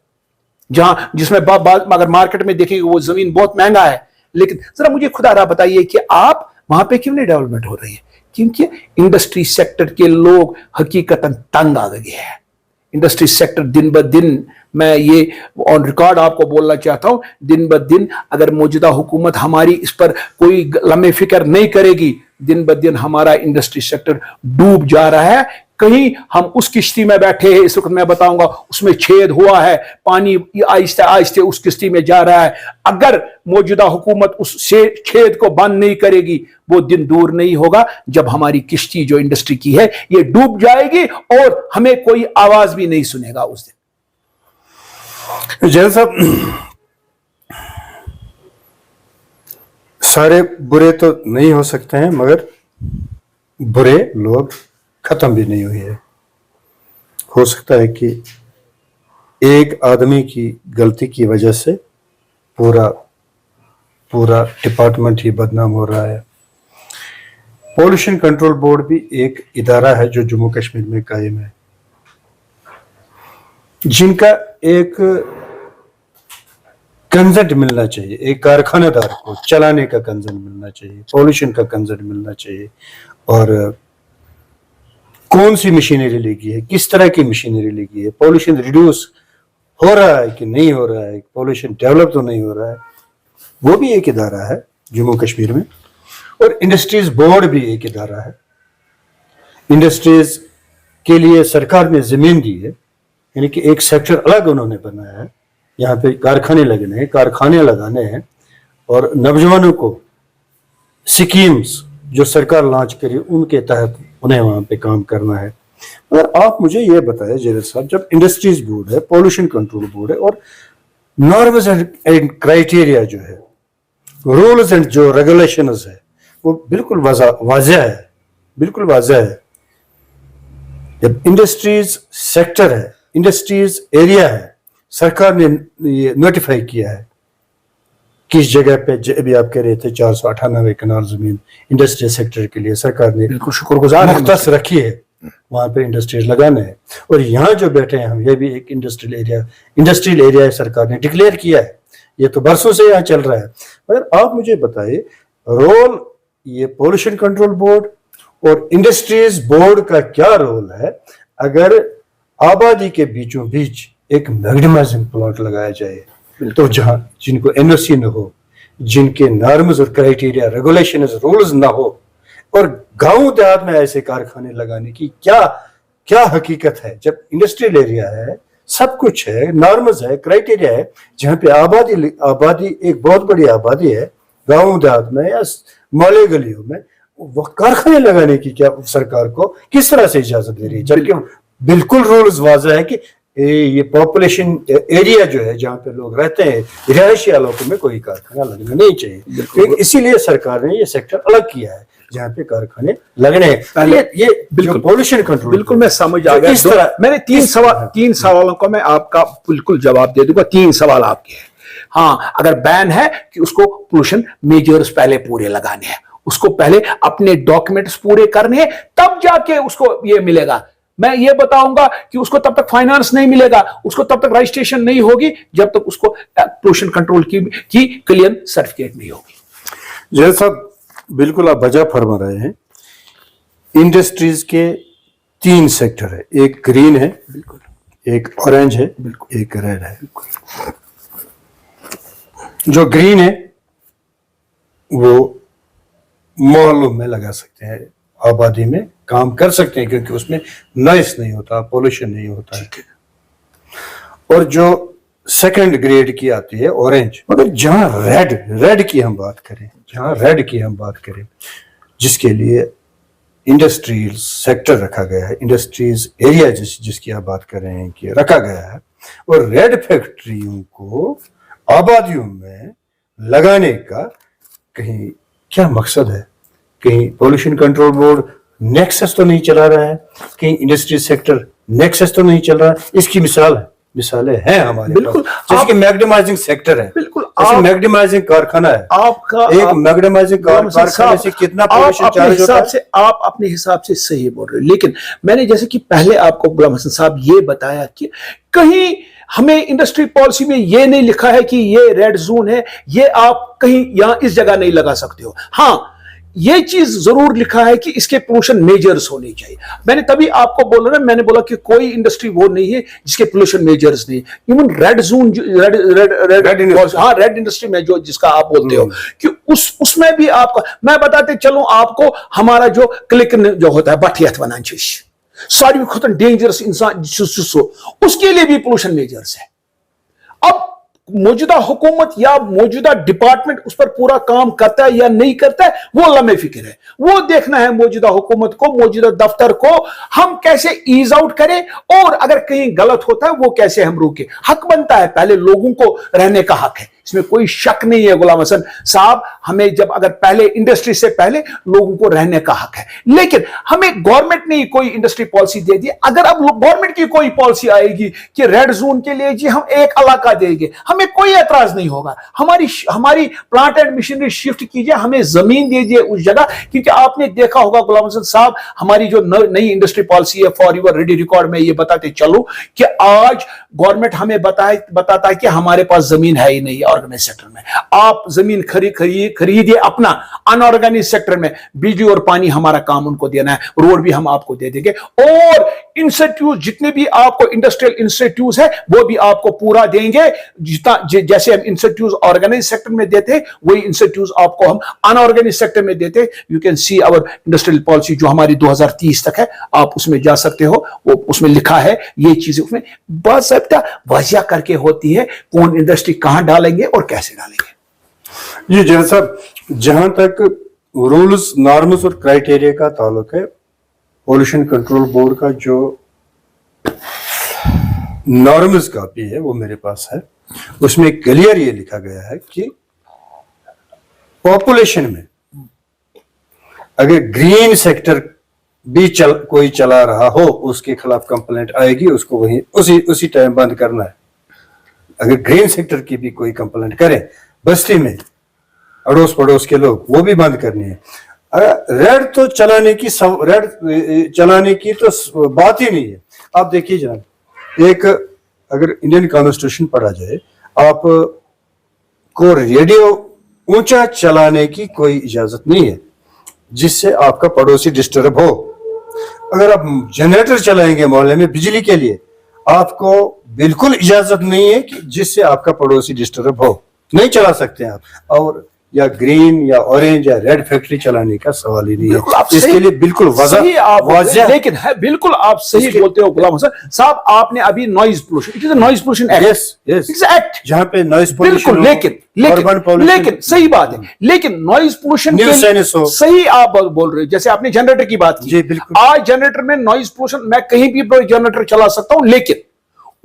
जहां जिसमें अगर मार्केट में देखेंगे वो जमीन बहुत महंगा है। लेकिन जरा मुझे खुदा रहा बताइए कि आप वहां पे क्यों नहीं डेवलपमेंट हो रही है? क्योंकि इंडस्ट्री सेक्टर के लोग हकीकतन तंग आ गए हैं। इंडस्ट्री सेक्टर दिन ब दिन, मैं ये ऑन रिकॉर्ड आपको बोलना चाहता हूं, दिन ब दिन अगर मौजूदा हुकूमत हमारी इस पर कोई लम्हे फिक्र नहीं करेगी, दिन ब दिन हमारा इंडस्ट्री सेक्टर डूब जा रहा है। कहीं हम उस किश्ती में बैठे हैं, इस वक्त मैं बताऊंगा उसमें छेद हुआ है, पानी आहिस्ते आहिस्ते उस किश्ती में जा रहा है। अगर मौजूदा हुकूमत उस छेद को बंद नहीं करेगी, वो दिन दूर नहीं होगा जब हमारी किश्ती जो इंडस्ट्री की है ये डूब जाएगी और हमें कोई आवाज भी नहीं सुनेगा उस दिन। जैसा सारे बुरे तो नहीं हो सकते हैं, मगर बुरे लोग खत्म भी नहीं हुए हैं। हो सकता है कि एक आदमी की गलती की वजह से पूरा डिपार्टमेंट ही बदनाम हो रहा है। पॉल्यूशन कंट्रोल बोर्ड भी एक इदारा है जो जम्मू कश्मीर में कायम है, जिनका एक कंसेंट मिलना चाहिए, एक कारखानेदार को चलाने का कंसेंट मिलना चाहिए, पॉल्यूशन का कंसेंट मिलना चाहिए, और कौन सी मशीनरी लगी है, किस तरह की मशीनरी लगी है, पॉल्यूशन रिड्यूस हो रहा है कि नहीं हो रहा है, पॉल्यूशन डेवलप तो नहीं हो रहा है, वो भी एक इदारा है जम्मू कश्मीर में। और इंडस्ट्रीज बोर्ड भी एक इदारा है। इंडस्ट्रीज के लिए सरकार ने जमीन दी है, यानी कि एक सेक्टर अलग उन्होंने बनाया है, यहाँ पे कारखाने लगने हैं, कारखाने लगाने हैं, और नौजवानों को स्कीम्स जो सरकार लॉन्च करी उनके तहत उन्हें वहां पे काम करना है। मगर आप मुझे ये बताएं जेरत साहब, जब इंडस्ट्रीज बोर्ड है, पॉल्यूशन कंट्रोल बोर्ड है, और नॉर्म्स एंड क्राइटेरिया जो है, रूल्स एंड जो रेगुलेशंस है, वो बिल्कुल वाज़ेह है, बिल्कुल वाज़ेह है। जब इंडस्ट्रीज सेक्टर है, इंडस्ट्रीज एरिया है, सरकार ने ये नोटिफाई किया है किस जगह पे, अभी आप कह रहे थे 498 कनाल जमीन इंडस्ट्रियल सेक्टर के लिए सरकार ने बिल्कुल शुक्रगुजार मुख्तस रखी है, वहां पे इंडस्ट्रीज लगाने हैं। और यहाँ जो बैठे हैं हम, ये भी एक इंडस्ट्रियल एरिया सरकार ने डिक्लेयर किया है, ये तो बरसों से यहाँ चल रहा है। मगर आप मुझे बताइए, रोल ये पॉल्यूशन कंट्रोल बोर्ड और इंडस्ट्रीज बोर्ड का क्या रोल है अगर आबादी के बीचों बीच एक मैग्नीमाइजिंग प्लांट लगाया जाए, तो जहां जिनको एनओसी न हो, जिनके नॉर्म्स और क्राइटेरिया, रेगुलेशन, रूल्स ना हो, और गांव देहात में ऐसे कारखाने लगाने की क्या हकीकत है? जब इंडस्ट्रियल एरिया है, सब कुछ है, नॉर्म्स है, क्राइटेरिया है, जहां पे आबादी एक बहुत बड़ी आबादी है गांव देहात में या मोहल्ले गलियों में, वो कारखाने लगाने की क्या सरकार को किस तरह से इजाजत दे रही है? जबकि बिल्कुल रूल्स वाज़ेह है कि ये पॉपुलेशन एरिया जो है जहाँ पे लोग रहते हैं, रिहायशी इलाकों में कोई कारखाना लगना नहीं चाहिए। तो इसीलिए सरकार ने ये सेक्टर अलग किया है जहाँ पे कारखाने लगने हैं। ये बिल्कुल पॉल्यूशन कंट्रोल, बिल्कुल मैं समझ आ गया। इस तरह मैंने तीन सवालों को मैं आपका बिल्कुल जवाब दे दूंगा। 3 सवाल आपके हैं। हाँ, अगर बैन है कि उसको पोल्यूशन मेजर्स पहले पूरे लगाने हैं, उसको पहले अपने डॉक्यूमेंट्स पूरे करने हैं, तब जाके उसको ये मिलेगा। मैं ये बताऊंगा कि उसको तब तक फाइनेंस नहीं मिलेगा, उसको तब तक रजिस्ट्रेशन नहीं होगी, जब तक उसको पोल्यूशन कंट्रोल की क्लियर सर्टिफिकेट नहीं होगी। जैसा बिल्कुल आप वजह फरमा रहे हैं, इंडस्ट्रीज के 3 सेक्टर है, एक ग्रीन है, बिल्कुल, एक ऑरेंज है, बिल्कुल, एक रेड है। जो ग्रीन है वो मोहल्लों में लगा सकते हैं, आबादी में काम कर सकते हैं, क्योंकि उसमें नॉइस नहीं होता, पोल्यूशन नहीं होता है। और जो सेकंड ग्रेड की आती है ऑरेंज, मगर जहां रेड की हम बात करें, जिसके लिए इंडस्ट्रियल सेक्टर रखा गया है, इंडस्ट्रीज एरिया जिसकी आप बात कर रहे हैं कि रखा गया है, और रेड फैक्ट्रियों को आबादियों में लगाने का कहीं क्या मकसद है? कहीं पॉल्यूशन कंट्रोल बोर्ड नेक्सस तो नहीं चला रहा है, कहीं इंडस्ट्री सेक्टर नेक्सस तो नहीं चल रहा है? इसकी मिसालें हैं हमारे बिल्कुल, पास, जैसे कि मैग्नीमाइजिंग सेक्टर है। बिल्कुल, जैसे मैग्नेमाइजिंग कारखाना है, आपका एक मैग्नेमाइजिंग कारखाने से कितना पोल्यूशन चार्ज होता है? आप अपने हिसाब से सही बोल रहे हो, लेकिन मैंने जैसे कि पहले आपको गुलाम हसन साहब ये बताया कि कहीं हमें इंडस्ट्री पॉलिसी में ये नहीं लिखा है कि ये रेड जोन है, ये आप कहीं यहां इस जगह नहीं लगा सकते हो। हाँ, ये चीज जरूर लिखा है कि इसके पोल्यूशन मेजर्स होने चाहिए। मैंने तभी आपको बोला ना, मैंने बोला कि कोई इंडस्ट्री वो नहीं है जिसके पोल्यूशन मेजर्स नहीं। Even red zone, red industry में जो जिसका आप बोलते हो कि उसमें भी आपका, मैं बताते चलो आपको, हमारा जो क्लिक जो होता है बठियत वनान सारी खुद डेंजरस इंसान, उसके लिए भी पोल्यूशन मेजर्स है। अब मौजूदा हुकूमत या मौजूदा डिपार्टमेंट उस पर पूरा काम करता है या नहीं करता है, वो लम्हे फिक्र है। वो देखना है मौजूदा हुकूमत को, मौजूदा दफ्तर को, हम कैसे ईज आउट करें और अगर कहीं गलत होता है वो कैसे हम रोके। हक बनता है, पहले लोगों को रहने का हक है, इसमें कोई शक नहीं है गुलाम हसन साहब। हमें जब अगर पहले इंडस्ट्री से पहले लोगों को रहने का हक है, लेकिन हमें गवर्नमेंट ने कोई इंडस्ट्री पॉलिसी दे दी। अगर अब गवर्नमेंट की कोई पॉलिसी आएगी कि रेड जोन के लिए जी हम एक इलाका देंगे, हमें कोई एतराज नहीं होगा। हमारी प्लांट एंड मशीनरी शिफ्ट कीजिए, हमें जमीन दीजिए उस जगह। क्योंकि आपने देखा होगा गुलाम हसन साहब, हमारी जो नई इंडस्ट्री पॉलिसी है, फॉर योर रेडी रिकॉर्ड में ये बताते चलो कि आज गवर्नमेंट हमें बताता है कि हमारे पास जमीन है ही नहीं ऑर्गेनाइज सेक्टर में। आप जमीन खरीदिए अपना अनऑर्गेनाइज सेक्टर में, बिजली और पानी हमारा काम उनको देना है, रोड भी हम आपको दे देंगे, और इंस्टीट्यूट जितने भी आपको इंडस्ट्रियल इंस्टीट्यूट है वो भी आपको पूरा देंगे। जैसे हम इंस्टीट्यूट ऑर्गेनाइज सेक्टर में देते वही इंस्टीट्यूट आपको हम अनऑर्गेनाइज सेक्टर में देते। You can see our industrial policy जो हमारी 2030 तक है, आप उसमें जा सकते हो, वो उसमें लिखा है ये चीजें, उसमें बात वजह करके होती है कौन इंडस्ट्री कहां डालेंगे और कैसे डालेंगे। ये जैसा जहां तक रूल्स, नॉर्म्स और क्राइटेरिया का ताल्लुक है, पोल्यूशन कंट्रोल बोर्ड का जो नॉर्म्स कॉपी है वो मेरे पास है। उसमें क्लियर ये लिखा गया है कि पॉपुलेशन में अगर ग्रीन सेक्टर भी कोई चला रहा हो, उसके खिलाफ कंप्लेंट आएगी, उसको वही उसी टाइम बंद करना है। अगर ग्रीन सेक्टर की भी कोई कंप्लेंट करे, बस्ती में अड़ोस पड़ोस के लोग, वो भी बंद करनी है। रेड तो चलाने की तो बात ही नहीं है। आप देखिए जनाब, एक अगर इंडियन कॉन्स्टिट्यूशन पढ़ा जाए, आप को रेडियो ऊंचा चलाने की कोई इजाजत नहीं है जिससे आपका पड़ोसी डिस्टर्ब हो। अगर आप जनरेटर चलाएंगे मोहल्ले में बिजली के लिए, आपको बिल्कुल इजाजत नहीं है कि जिससे आपका पड़ोसी डिस्टर्ब हो, नहीं चला सकते आप। और या ग्रीन या ऑरेंज या रेड फैक्ट्री चलाने का सवाल ही नहीं है। इसके लिए बिल्कुल वजह, लेकिन है बिल्कुल आप सही बोलते हो गुलाम हसन साहब। आपने अभी noise pollution, it is a noise pollution act, it's act जहां पे नॉइज पोल्यूशन, लेकिन सही बात है, लेकिन नॉइज पोल्यूशन के सही आप बोल रहे हो। जैसे आपने जनरेटर की बात की, आज जनरेटर में नॉइज पोल्यूशन, मैं कहीं भी जनरेटर चला सकता हूं, लेकिन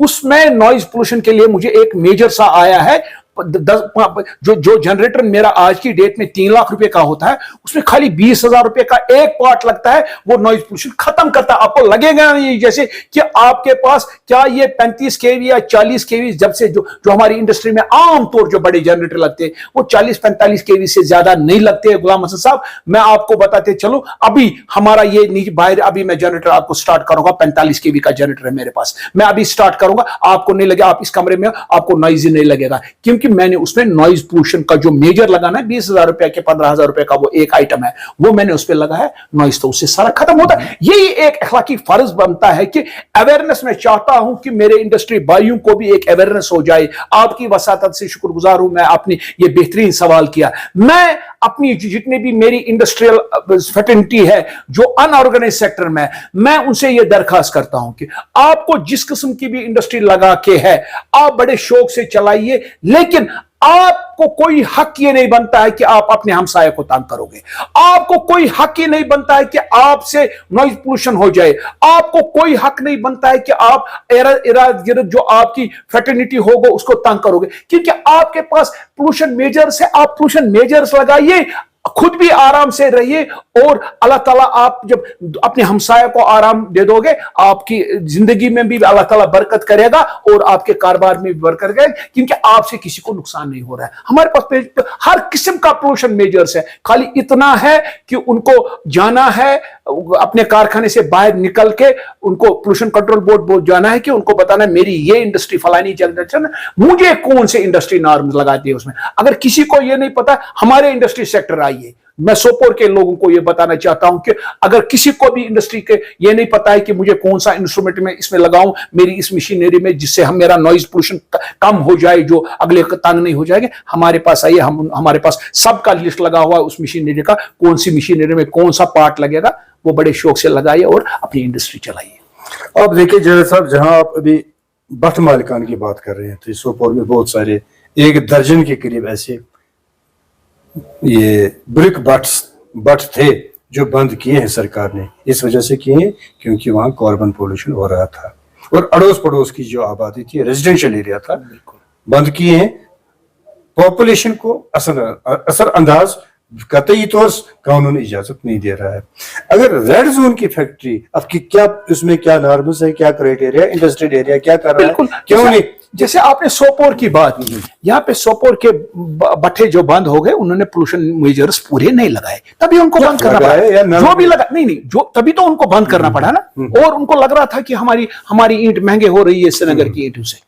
उसमें नॉइज पोल्यूशन के लिए मुझे एक मेजर सा आया है। जो जनरेटर मेरा आज की डेट में 3 लाख रुपए का होता है, उसमें खाली 20,000 रुपए का एक पार्ट लगता है, वो नॉइज पोल्यूशन खत्म करता है। आपको लगेगा नहीं जैसे कि आपके पास क्या ये 35 केवी या 40 केवी, जब से जो हमारी इंडस्ट्री में आमतौर जो बड़े जनरेटर लगते हैं वो 40-45 केवी से ज्यादा नहीं लगते हैं गुलाम हसन साहब। मैं आपको बताते चलो, अभी हमारा ये नीचे बाहर, अभी मैं जनरेटर आपको स्टार्ट करूंगा, 45 केवी का जनरेटर है मेरे पास, मैं अभी स्टार्ट करूंगा, आपको नहीं लगेगा, आप इस कमरे में आपको नॉइज ही नहीं लगेगा, क्योंकि मैंने उसमें नॉइज पोल्यूशन का जो मेजर लगाना है 20,000 रुपए के 15,000 रुपए का वो एक आइटम है, वो मैंने उस पर लगा है, नॉइज तो उससे सारा खत्म होता है। यही एक अखलाकी फर्ज बनता है कि अवेयरनेस में चाहता हूं कि मेरे इंडस्ट्री भाइयों को भी एक अवेयरनेस हो जाए। आपकी वसातत से शुक्रगुजार हूं मैं, आपने ये बेहतरीन सवाल किया। मैं अपनी जितने भी मेरी इंडस्ट्रियल फैटर्निटी है जो अनऑर्गेनाइज सेक्टर में, मैं उनसे ये दरखास्त करता हूं कि आपको जिस किस्म की भी इंडस्ट्री लगा के है, आप बड़े शौक से चलाइए, लेकिन आपको कोई हक ये नहीं बनता है कि आप अपने हमसाये को तंग करोगे। आपको कोई हक ये नहीं बनता है कि आपसे नॉइज पोल्यूशन हो जाए। आपको कोई हक नहीं बनता है कि आप इर्द गिर्द जो आपकी फैटर्निटी होगा उसको तंग करोगे, क्योंकि आपके पास पोल्यूशन मेजर्स है। आप पोल्यूशन मेजर्स लगाइए, खुद भी आराम से रहिए, और अल्लाह ताला आप जब अपने हमसाया को आराम दे दोगे, आपकी जिंदगी में भी अल्लाह ताला बरकत करेगा और आपके कारोबार में भी बरकत करेगा, क्योंकि आपसे किसी को नुकसान नहीं हो रहा है। हमारे पास हर किस्म का पोल्यूशन मेजर्स है, खाली इतना है कि उनको जाना है अपने कारखाने से बाहर निकल के, उनको पोल्यूशन कंट्रोल बोर्ड जाना है कि उनको बताना है मेरी ये इंडस्ट्री फलानी जगह, मुझे कौन से इंडस्ट्री नॉर्म्स लगाती है उसमें। अगर किसी को ये नहीं पता, हमारे इंडस्ट्री सेक्टर आइए, मैं सोपोर के लोगों को ये बताना चाहता हूं कि अगर किसी को भी इंडस्ट्री के ये नहीं पता है कि मुझे कौन सा इंस्ट्रूमेंट में इसमें लगाऊं मेरी इस मशीनरी में, जिससे हम मेरा नॉइज पोल्यूशन कम हो जाए, जो अगले तंग नहीं हो जाएंगे, हमारे पास आइए, हमारे पास सबका लिस्ट लगा हुआ है उस मशीनरी का, कौन सी मशीनरी में कौन सा पार्ट लगेगा, वो बड़े शौक से लगाइए और अपनी इंडस्ट्री चलाइए। आप देखिए जय साहब, जहां आप अभी भट्ट मालिकान की बात कर रहे हैं, तो सोपोर में बहुत सारे 1 दर्जन के करीब ऐसे ये ब्रिक भट्ट थे जो बंद किए हैं सरकार ने। इस वजह से किए हैं क्योंकि वहां कार्बन पोल्यूशन हो रहा था, और अड़ोस पड़ोस की जो आबादी थी, रेजिडेंशियल एरिया था, बंद किए हैं। पॉपुलेशन को असर अंदाज कतई तौर कानून इजाजत नहीं दे रहा है। अगर रेड जोन की फैक्ट्री, आपकी क्या उसमें क्या नॉर्म्स है, क्या क्राइटेरिया, इंडस्ट्रियल एरिया क्या कर रहा है, क्यों नहीं? जैसे आपने सोपोर की बात की, यहाँ पे सोपोर के भट्टे जो बंद हो गए, उन्होंने पोल्यूशन मेजर्स पूरे नहीं लगाए, तभी उनको बंद करना पड़ा। जो भी लगा नहीं, जो तभी तो उनको बंद करना पड़ा ना। और उनको लग रहा था कि हमारी ईंट महंगे हो रही है श्रीनगर की ईंटों से।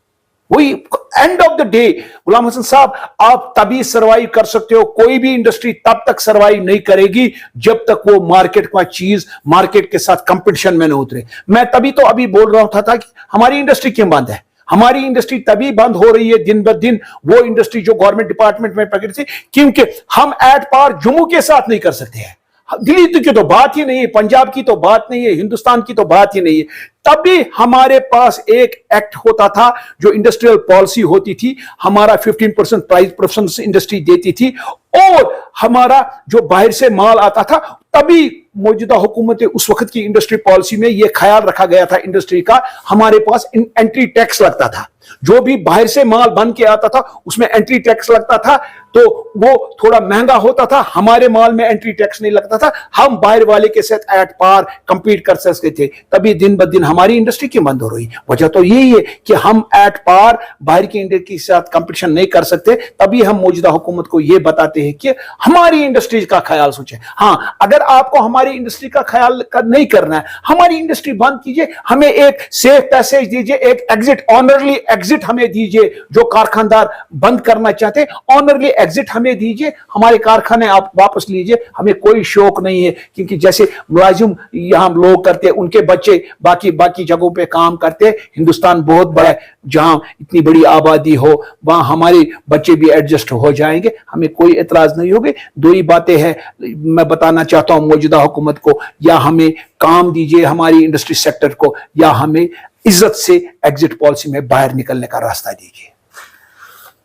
वही एंड ऑफ द डे गुलाम हसन साहब, आप तभी सर्वाइव कर सकते हो, कोई भी इंडस्ट्री तब तक सर्वाइव नहीं करेगी जब तक वो मार्केट का चीज मार्केट के साथ कंपटीशन में न उतरे। मैं तभी तो अभी बोल रहा था कि हमारी इंडस्ट्री क्यों बंद है। हमारी इंडस्ट्री तभी बंद हो रही है दिन ब दिन, वो इंडस्ट्री जो गवर्नमेंट डिपार्टमेंट में पकड़ी थी, क्योंकि हम एट पार जम्मू के साथ नहीं कर सकते हैं, दिल्ली की तो बात ही नहीं है, पंजाब की तो बात नहीं है, हिंदुस्तान की तो बात ही नहीं है। तभी हमारे पास एक एक्ट होता था जो इंडस्ट्रियल पॉलिसी होती थी, हमारा 15% प्राइस प्रेफरेंस इंडस्ट्री देती थी, और हमारा जो बाहर से माल आता था, तभी मौजूदा हुकूमत उस वक्त की इंडस्ट्री पॉलिसी में यह ख्याल रखा गया था इंडस्ट्री का, हमारे पास एंट्री टैक्स लगता था, जो भी बाहर से माल बन के आता था उसमें एंट्री टैक्स लगता था, तो वो थोड़ा महंगा होता था, हमारे माल में एंट्री टैक्स नहीं लगता था, हम बाहर वाले के साथ एट पार कंपीट कर सकते थे। तभी दिन ब दिन हमारी इंडस्ट्री क्यों बंद हो रही? वजह तो यही है कि हम एट पार बाहर की इंडस्ट्री के साथ कंपटीशन नहीं कर सकते। तभी हम मौजूदा हुकूमत को यह बताते हैं कि हमारी इंडस्ट्री का ख्याल सोचें। हाँ, अगर आपको हमारी इंडस्ट्री का ख्याल नहीं करना है, हमारी इंडस्ट्री बंद कीजिए, हमें एक सेफ पैसेज दीजिए, एक एग्जिट, ऑनरली एग्जिट हमें दीजिए। जो कारखानदार बंद करना चाहते हैं, ऑनरली एग्जिट हमें दीजिए, हमारे कारखाने आप वापस लीजिए, हमें कोई शौक नहीं है। क्योंकि जैसे मुलाजिम यहाँ लोग करते हैं, उनके बच्चे बाकी जगहों पे काम करते हैं। हिंदुस्तान बहुत बड़ा है, जहां इतनी बड़ी आबादी हो वहां हमारे बच्चे भी एडजस्ट हो जाएंगे, हमें कोई एतराज नहीं होगी। दो ही बातें हैं, मैं बताना चाहता हूं मौजूदा हुकूमत को, या हमें काम दीजिए हमारी इंडस्ट्री सेक्टर को, या हमें इज्जत से एग्जिट पॉलिसी में बाहर निकलने का रास्ता दीजिए।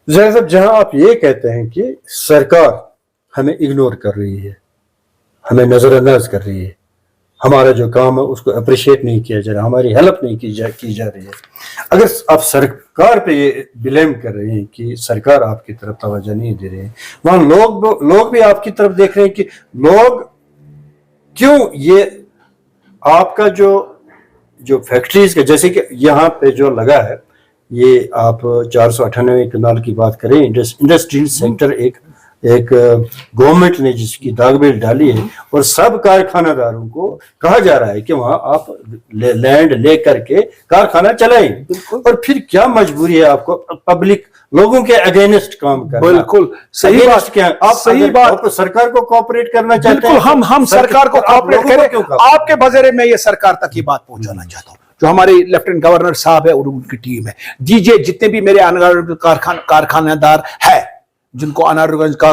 जय साहब, जहां आप ये कहते हैं कि सरकार हमें इग्नोर कर रही है, हमें नजरअंदाज कर रही है, हमारा जो काम है उसको अप्रिशिएट नहीं किया जा रहा, हमारी हेल्प नहीं की जा रही है, अगर आप सरकार पे ये ब्लेम कर रहे हैं कि सरकार आपकी तरफ तवज्जो नहीं दे रही है, वहां लोग भी आपकी तरफ देख रहे हैं कि लोग क्यों ये आपका जो फैक्ट्रीज का, जैसे कि यहाँ पे जो लगा है, ये आप 498 कनाल की बात करें, इंडस्ट्रियल सेक्टर एक गवर्नमेंट ने जिसकी दागबेल डाली है, और सब कारखानादारों को कहा जा रहा है कि वहां आप लैंड ले करके कारखाना चलाएं। और फिर क्या मजबूरी है आपको पब्लिक लोगों के अगेंस्ट काम करना? बिल्कुल सही बात। क्या आप सही बात, आप सरकार को कोऑपरेट करना चाहते हैं? हम सरकार को कोऑपरेट करें। आपके बजरे में ये सरकार तक ये बात पहुंचाना चाहता हूं, जो हमारे लेफ्टिनेंट गवर्नर साहब है और उनकी टीम है, दीजिए जितने भी मेरे अनारगंज कारखानेदार है, जिनको अनारगंज का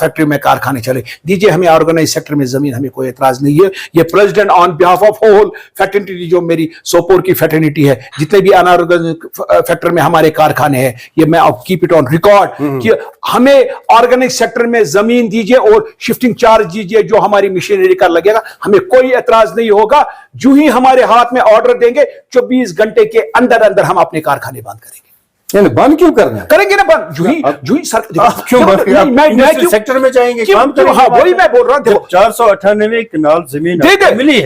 फैक्ट्री में कारखाने चले, दीजिए हमें ऑर्गेनाइज सेक्टर में जमीन, हमें कोई एतराज नहीं है। ये president on behalf of whole fraternity, जो मेरी सोपोर की फैटर्निटी है, जितने भी अनारगंज फैक्ट्री में हमारे कारखाने हैं, ये मैं कीप इट ऑन रिकॉर्ड कि हमें ऑर्गेनाइज सेक्टर में जमीन दीजिए और शिफ्टिंग चार्ज दीजिए जो हमारी मशीनरी का लगेगा, हमें कोई एतराज नहीं होगा। जो ही हमारे हाथ में ऑर्डर देंगे 24 घंटे के अंदर अंदर हम अपने कारखाने बंद करेंगे। यानी बंद क्यों करना है? करेंगे ना बंद, जो ही आप क्यों बंद करें? आप इंडस्ट्री सेक्टर में जाएंगे, काम करेंगे। हाँ, वही मैं बोल रहा हूँ। जब 498 कनाल जमीन मिली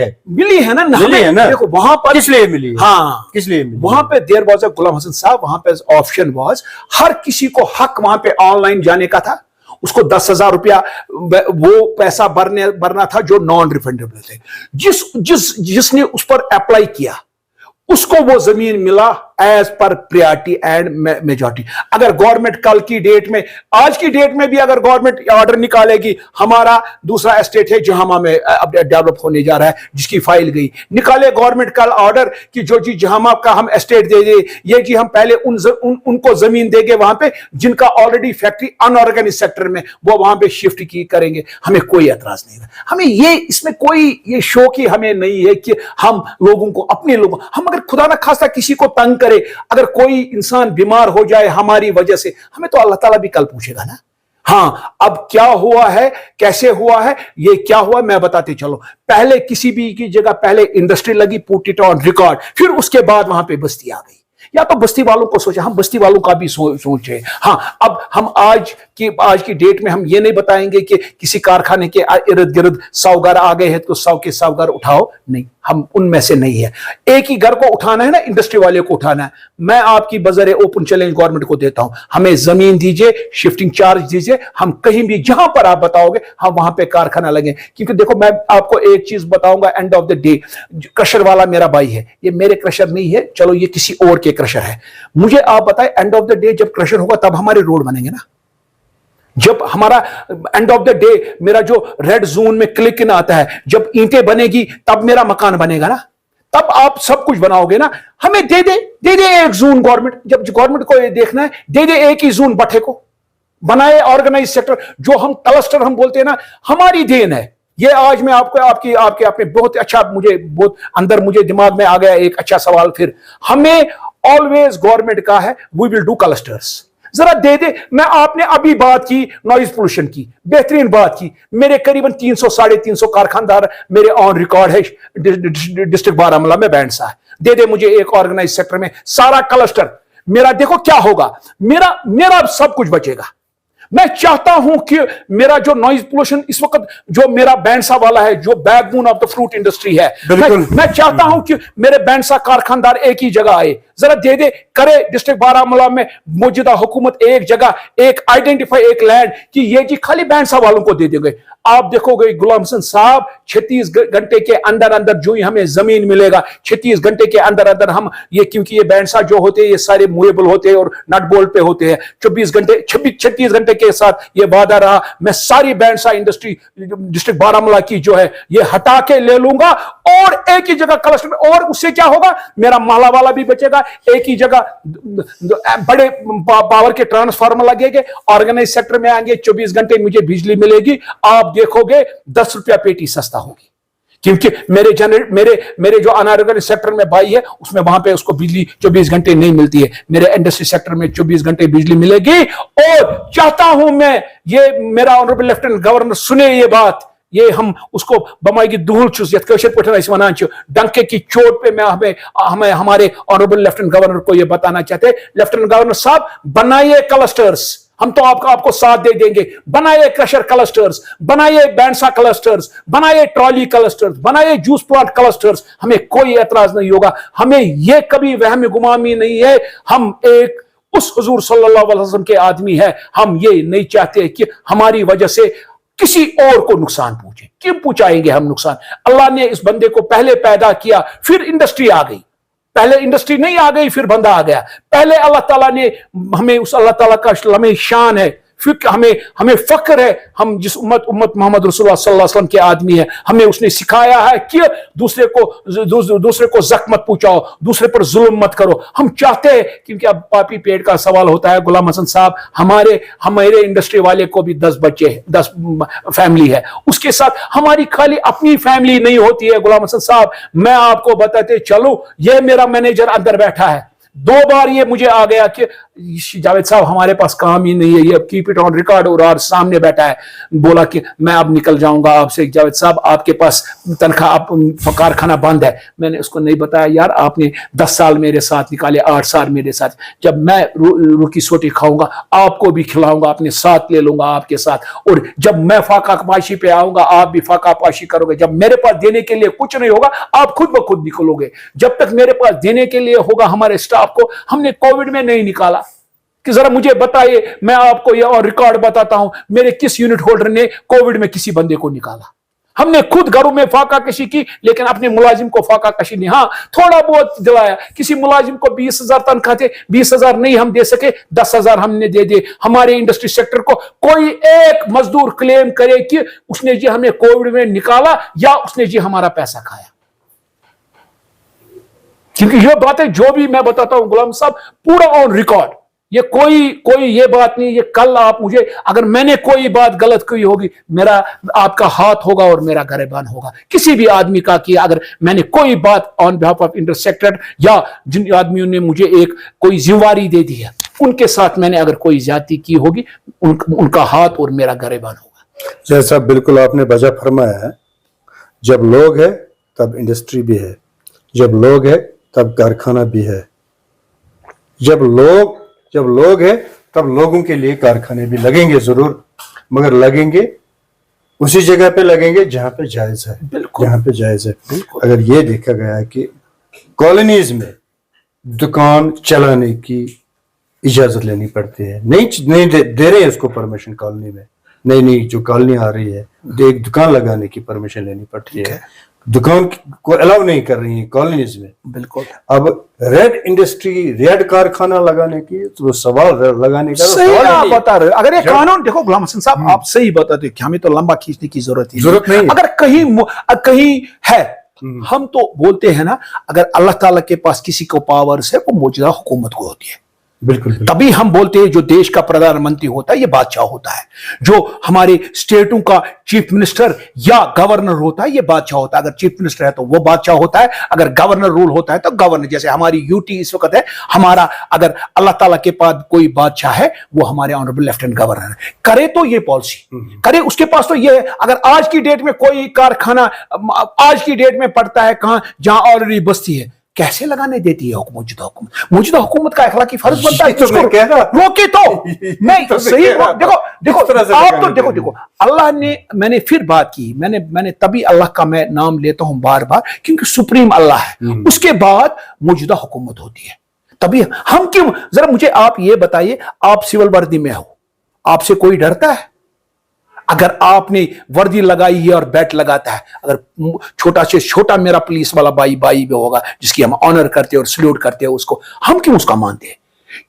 है ना, मिली है ना, देखो वहां पर किस लिए मिली है? हाँ, किस लिए मिली? वहां पे देयर वाज अ गुलाम हसन साहब, वहां पे ऑप्शन वाज, हर किसी को हक वहां पे ऑनलाइन जाने का था। उसको 10,000 रुपया वो पैसा भरना था जो नॉन रिफंडेबल थे। जिसने उस पर अप्लाई किया उसको वो जमीन मिला as per priority and majority. अगर गवर्नमेंट कल की डेट में, आज की डेट में भी अगर गवर्नमेंट ऑर्डर निकालेगी, हमारा दूसरा एस्टेट है जहां में अब डेवलप होने जा रहा है, जिसकी फाइल गई, निकाले गवर्नमेंट कल ऑर्डर कि जो जी जहां का हम एस्टेट दे दे, ये जी हम पहले उनको जमीन देंगे वहां पे जिनका ऑलरेडी फैक्ट्री अनऑर्गेनाइज सेक्टर में, वो वहां पे शिफ्ट की करेंगे, हमें कोई एतराज नहीं है। हमें ये इसमें कोई ये शौकी हमें नहीं है कि हम लोगों को, अपने लोगों, हम अगर खुदा न खास्ता किसी को तंग करे, अगर कोई इंसान बीमार हो जाए हमारी वजह से, हमें तो अल्लाह ताला भी कल पूछेगा ना। हाँ, अब क्या हुआ है, कैसे हुआ है, ये क्या हुआ मैं बताते चलो। पहले किसी भी की जगह पहले इंडस्ट्री लगी, पुट इट ऑन रिकॉर्ड, फिर उसके बाद वहां पे बस्ती आ गई। या तो बस्ती वालों को सोचे, हम बस्ती वालों का भी सोचे। हाँ, अब हम आज की डेट में हम ये नहीं बताएंगे कि किसी कारखाने के इर्द गिर्द 100 घर आ गए हैं तो 100 के 100 घर उठाओ, नहीं, हम उनमें से नहीं है। एक ही घर को उठाना है ना, इंडस्ट्री वाले को उठाना है। मैं आपकी बजरे ओपन चैलेंज गवर्नमेंट को देता हूं, हमें जमीन दीजिए, शिफ्टिंग चार्ज दीजिए, हम कहीं भी जहां पर आप बताओगे हम वहां पे कारखाना लगे। क्योंकि देखो मैं आपको एक चीज बताऊंगा, end of the day crusher वाला मेरा भाई है, ये मेरे क्रशर नहीं है, चलो ये किसी और के क्रशर है। मुझे आप बताएं, एंड ऑफ द डे जब क्रशर होगा तब हमारे रोड बनेंगे ना। जब हमारा एंड ऑफ द डे मेरा जो रेड जोन में क्लिक इन आता है, जब ईंटें बनेगी तब मेरा मकान बनेगा ना, तब आप सब कुछ बनाओगे ना। हमें दे दे एक जोन गवर्नमेंट, जब गवर्नमेंट को ये देखना है, दे दे एक ही जोन बठे को, बनाए ऑर्गेनाइज सेक्टर, जो हम क्लस्टर हम बोलते हैं ना, हमारी देन है ये। आज मैं आपको आपके आपने बहुत अच्छा, मुझे दिमाग में आ गया एक अच्छा सवाल। फिर हमें ऑलवेज गवर्नमेंट का है, वी विल डू क्लस्टर्स, जरा दे दे। मैं आपने अभी बात की नॉइज पोल्यूशन की, बेहतरीन बात की। मेरे करीबन 300-350 कारखानदार मेरे ऑन रिकॉर्ड है डिस्ट्रिक्ट बारामूला में, बैंड सा है। दे दे मुझे एक ऑर्गेनाइज सेक्टर में सारा क्लस्टर मेरा। देखो क्या होगा, मेरा सब कुछ बचेगा। मैं चाहता हूं कि मेरा जो नॉइज पोल्यूशन इस वक्त जो मेरा बैंडसा वाला है, जो backbone of the fruit industry है, मैं चाहता हूं कि मेरे बैंडसा कारखानदार एक ही जगह आए, जरा दे दे करे। डिस्ट्रिक्ट बारामूला में मौजूदा हुकूमत एक जगह, एक आइडेंटिफाई, एक लैंड कि ये जी खाली बैंडसा वालों को दे देंगे। आप देखोगे गुलाम हसन साहब 36 घंटे के अंदर अंदर जो ही हमें जमीन मिलेगा, 36 घंटे के अंदर अंदर हम ये, क्योंकि ये बैंडसा जो होते हैं ये सारे मूवेबल होते हैं और नट बोल्ट पे होते हैं, 36 घंटे के साथ ये वादा रहा, मैं सारी बैंडसा इंडस्ट्री डिस्ट्रिक्ट बारामूला की जो है ये हटा के ले लूंगा और एक ही जगह क्लस्टर में। और उससे क्या होगा, मेरा महला वाला भी बचेगा, एक ही जगह बड़े पावर के ट्रांसफार्मर लगेंगे, ऑर्गेनाइज सेक्टर में आएंगे, 24 घंटे मुझे बिजली मिलेगी। आप देखोगे 10 रुपया पेटी सस्ता होगी, क्योंकि मेरे जो अनऑर्गेनाइज सेक्टर में भाई है उसमें वहां पे उसको बिजली 24 घंटे नहीं मिलती है, मेरे इंडस्ट्री सेक्टर में 24 घंटे बिजली मिलेगी। और चाहता हूं मैं, ये मेरा ऑनरेबल लेफ्टिनेंट गवर्नर सुने ये बात, ये हम उसको बमाई की दूल चुसियत कशर पठन इस वनान डंके की चोट पे मैं हमें हमारे ऑनरेबल लेफ्टिनेंट गवर्नर को ये बताना चाहते हैं, लेफ्टिनेंट गवर्नर साहब बनाइए क्लस्टर्स, हम तो आपको साथ दे देंगे। बनाइए क्रशर क्लस्टर्स, बनाइए बैंडसा क्लस्टर्स, बनाइए ट्रॉली क्लस्टर्स, बनाइए जूस प्लांट क्लस्टर्स, हमें कोई एतराज नहीं होगा। हमें यह कभी वहम गुमामी नहीं है, हम एक उस हुजूर सल्लल्लाहु अलैहि वसल्लम के आदमी है। हम ये नहीं चाहते कि हमारी वजह से किसी और को नुकसान पहुंचे। क्यों पहुंचाएंगे हम नुकसान? अल्लाह ने इस बंदे को पहले पैदा किया, फिर इंडस्ट्री आ गई। पहले इंडस्ट्री नहीं आ गई फिर बंदा आ गया। पहले अल्लाह ताला ने हमें, उस अल्लाह ताला का लम्हे शान है, फिर हमें फक्र है, हम जिस उम्मत मोहम्मद रसूलुल्लाह सल्लल्लाहु अलैहि वसल्लम के आदमी है। हमें उसने सिखाया है कि दूसरे को जख्म मत पहुंचाओ, दूसरे पर जुल्म मत करो। हम चाहते हैं, क्योंकि अब पापी पेट का सवाल होता है गुलाम हसन साहब, हमारे इंडस्ट्री वाले को भी 10 बच्चे हैं, 10 फैमिली है, उसके साथ हमारी खाली अपनी फैमिली नहीं होती है। गुलाम हसन साहब मैं आपको बताते चलो, ये मेरा मैनेजर अंदर बैठा है, 2 बार ये मुझे आ गया कि जावेद साहब हमारे पास काम ही नहीं है, ये कीप इट ऑन रिकॉर्ड, और सामने बैठा है, बोला कि मैं अब निकल जाऊंगा आपसे, जावेद साहब आपके पास तनख्वाह, आप कारखाना बंद है। मैंने उसको नहीं बताया, यार आपने 10 साल मेरे साथ निकाले, 8 साल मेरे साथ, जब मैं रुकी सोटी खाऊंगा आपको भी खिलाऊंगा, अपने साथ ले लूंगा आपके साथ, और जब मैं फाका पाशी पे आऊंगा आप भी फाका पाशी करोगे। जब मेरे पास देने के लिए कुछ नहीं होगा आप खुद ब खुद निकलोगे। जब तक मेरे पास देने के लिए होगा हमारे स्टाफ को, हमने कोविड में नहीं निकाला कि जरा मुझे बताइए, मैं आपको ये और रिकॉर्ड बताता हूं, मेरे किस यूनिट होल्डर ने कोविड में किसी बंदे को निकाला। हमने खुद घरों में फाका कशी की, लेकिन अपने मुलाजिम को फाका कशी नहीं। हाँ, थोड़ा बहुत दिलाया, किसी मुलाजिम को 20,000 तनख्वाह थे, 20,000 नहीं हम दे सके, 10,000 हमने दे दिए। हमारे इंडस्ट्री सेक्टर को कोई एक मजदूर क्लेम करे कि उसने जी हमें कोविड में निकाला या उसने जी हमारा पैसा खाया, क्योंकि ये बातें जो भी मैं बताता हूं गुलाम साहब पूरा ऑन रिकॉर्ड, ये कोई ये बात नहीं, ये कल आप मुझे, अगर मैंने कोई बात गलत की होगी, मेरा आपका हाथ होगा और मेरा गरेबान होगा किसी भी आदमी का, कि अगर मैंने कोई बात on behalf of industry sector या जिन आदमियों ने मुझे एक कोई जिम्मेवारी दे दी है उनके साथ मैंने अगर कोई ज्यादती की होगी, उनका हाथ और मेरा गरेबान होगा। जैसा बिल्कुल आपने वजह फरमाया है, जब लोग है तब इंडस्ट्री भी है, जब लोग है तब कारखाना भी है, जब लोग है तब लोगों के लिए कारखाने भी लगेंगे जरूर, मगर लगेंगे उसी जगह पे लगेंगे जहां पे जायज है, जहां पे जायज है। अगर ये देखा गया है कि कॉलोनीज में दुकान चलाने की इजाजत लेनी पड़ती है, नहीं दे रहे हैं इसको परमिशन कॉलोनी में, नई जो कॉलोनी आ रही है एक दुकान लगाने की परमिशन लेनी पड़ती है, दुकान को अलाउ नहीं कर रही है कॉलोनीज में। बिल्कुल। अब रेड इंडस्ट्री, रेड कारखाना लगाने की तो सवाल लगाने का सही आप बता रहे हो। अगर ये कानून देखो गुलाम हसन साहब, आप सही बताते कि हमें तो लंबा खींचने की जरूरत नहीं। अगर कहीं है, हम तो बोलते हैं ना, अगर अल्लाह ताला के पास किसी को पावर्स है वो मौजूदा हुकूमत को होती है, बिल्कुल। तभी हम बोलते हैं जो देश का प्रधानमंत्री होता है ये बादशाह होता है, जो हमारे स्टेटों का चीफ मिनिस्टर या गवर्नर होता है ये बादशाह होता है। अगर चीफ मिनिस्टर है तो वो बादशाह होता है, अगर गवर्नर रूल होता है तो गवर्नर। जैसे हमारी यूटी इस वक्त है, हमारा अगर अल्लाह ताला के पास कोई बादशाह है वो हमारे ऑनरेबल लेफ्टिनेंट गवर्नर है, करे तो ये पॉलिसी करे, उसके पास तो ये है। अगर आज की डेट में कोई कारखाना आज की डेट में पड़ता है कहां, जहां ऑलरेडी बस्ती है, कैसे लगाने देती है मौजूदा हुकूमत का अखलाकी फर्ज बनता है तो मैं कह रहा रोके तो मैं तो सही देखो आप तो देखो अल्लाह ने, मैंने फिर बात की, मैंने तभी अल्लाह का मैं नाम लेता हूं बार बार, क्योंकि सुप्रीम अल्लाह है, उसके बाद मौजूदा हुकूमत होती है। तभी हम क्यों, जरा मुझे आप ये बताइए, आप सिविल वर्दी में हो, आपसे कोई डरता है? अगर आपने वर्दी लगाई है और बैट लगाता है, अगर छोटा से छोटा मेरा पुलिस वाला भाई भी होगा जिसकी हम ऑनर करते हैं और सल्यूट करते हैं उसको, हम क्यों उसका मानते हैं?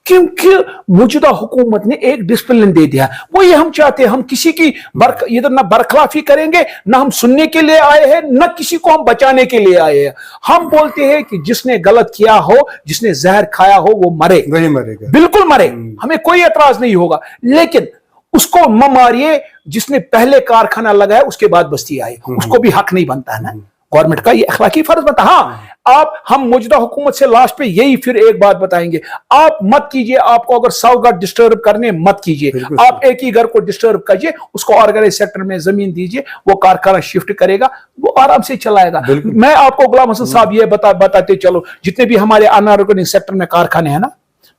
क्योंकि मौजूदा हुकूमत ने एक डिसिप्लिन दे दिया। वो ये हम चाहते हैं, हम किसी की इधर ना बरखलाफी करेंगे, ना हम सुनने के लिए आए हैं, ना किसी को हम बचाने के लिए आए हैं। हम बोलते हैं कि जिसने गलत किया हो, जिसने जहर खाया हो वो मरे, वही मरेगा, बिल्कुल मरे, हमें कोई एतराज नहीं होगा, लेकिन उसको म मारिए जिसने पहले कारखाना लगाया उसके बाद बस्ती आई, उसको भी हक नहीं बनता है ना, गवर्नमेंट का ये अखलाकी फर्ज बनता। हाँ, हम मौजूदा हुकूमत से लास्ट पे यही फिर एक बात बताएंगे, आप मत कीजिए, आपको अगर 100 घर डिस्टर्ब करने मत कीजिए, आप एक ही घर को डिस्टर्ब कीजिए, उसको ऑर्गेनाइज सेक्टर में जमीन दीजिए, वो कारखाना शिफ्ट करेगा, वो आराम से चलाएगा। मैं आपको गुलाम हसन साहब ये बताते चलो, जितने भी हमारे अनऑर्गेनाइज सेक्टर में कारखाने हैं ना,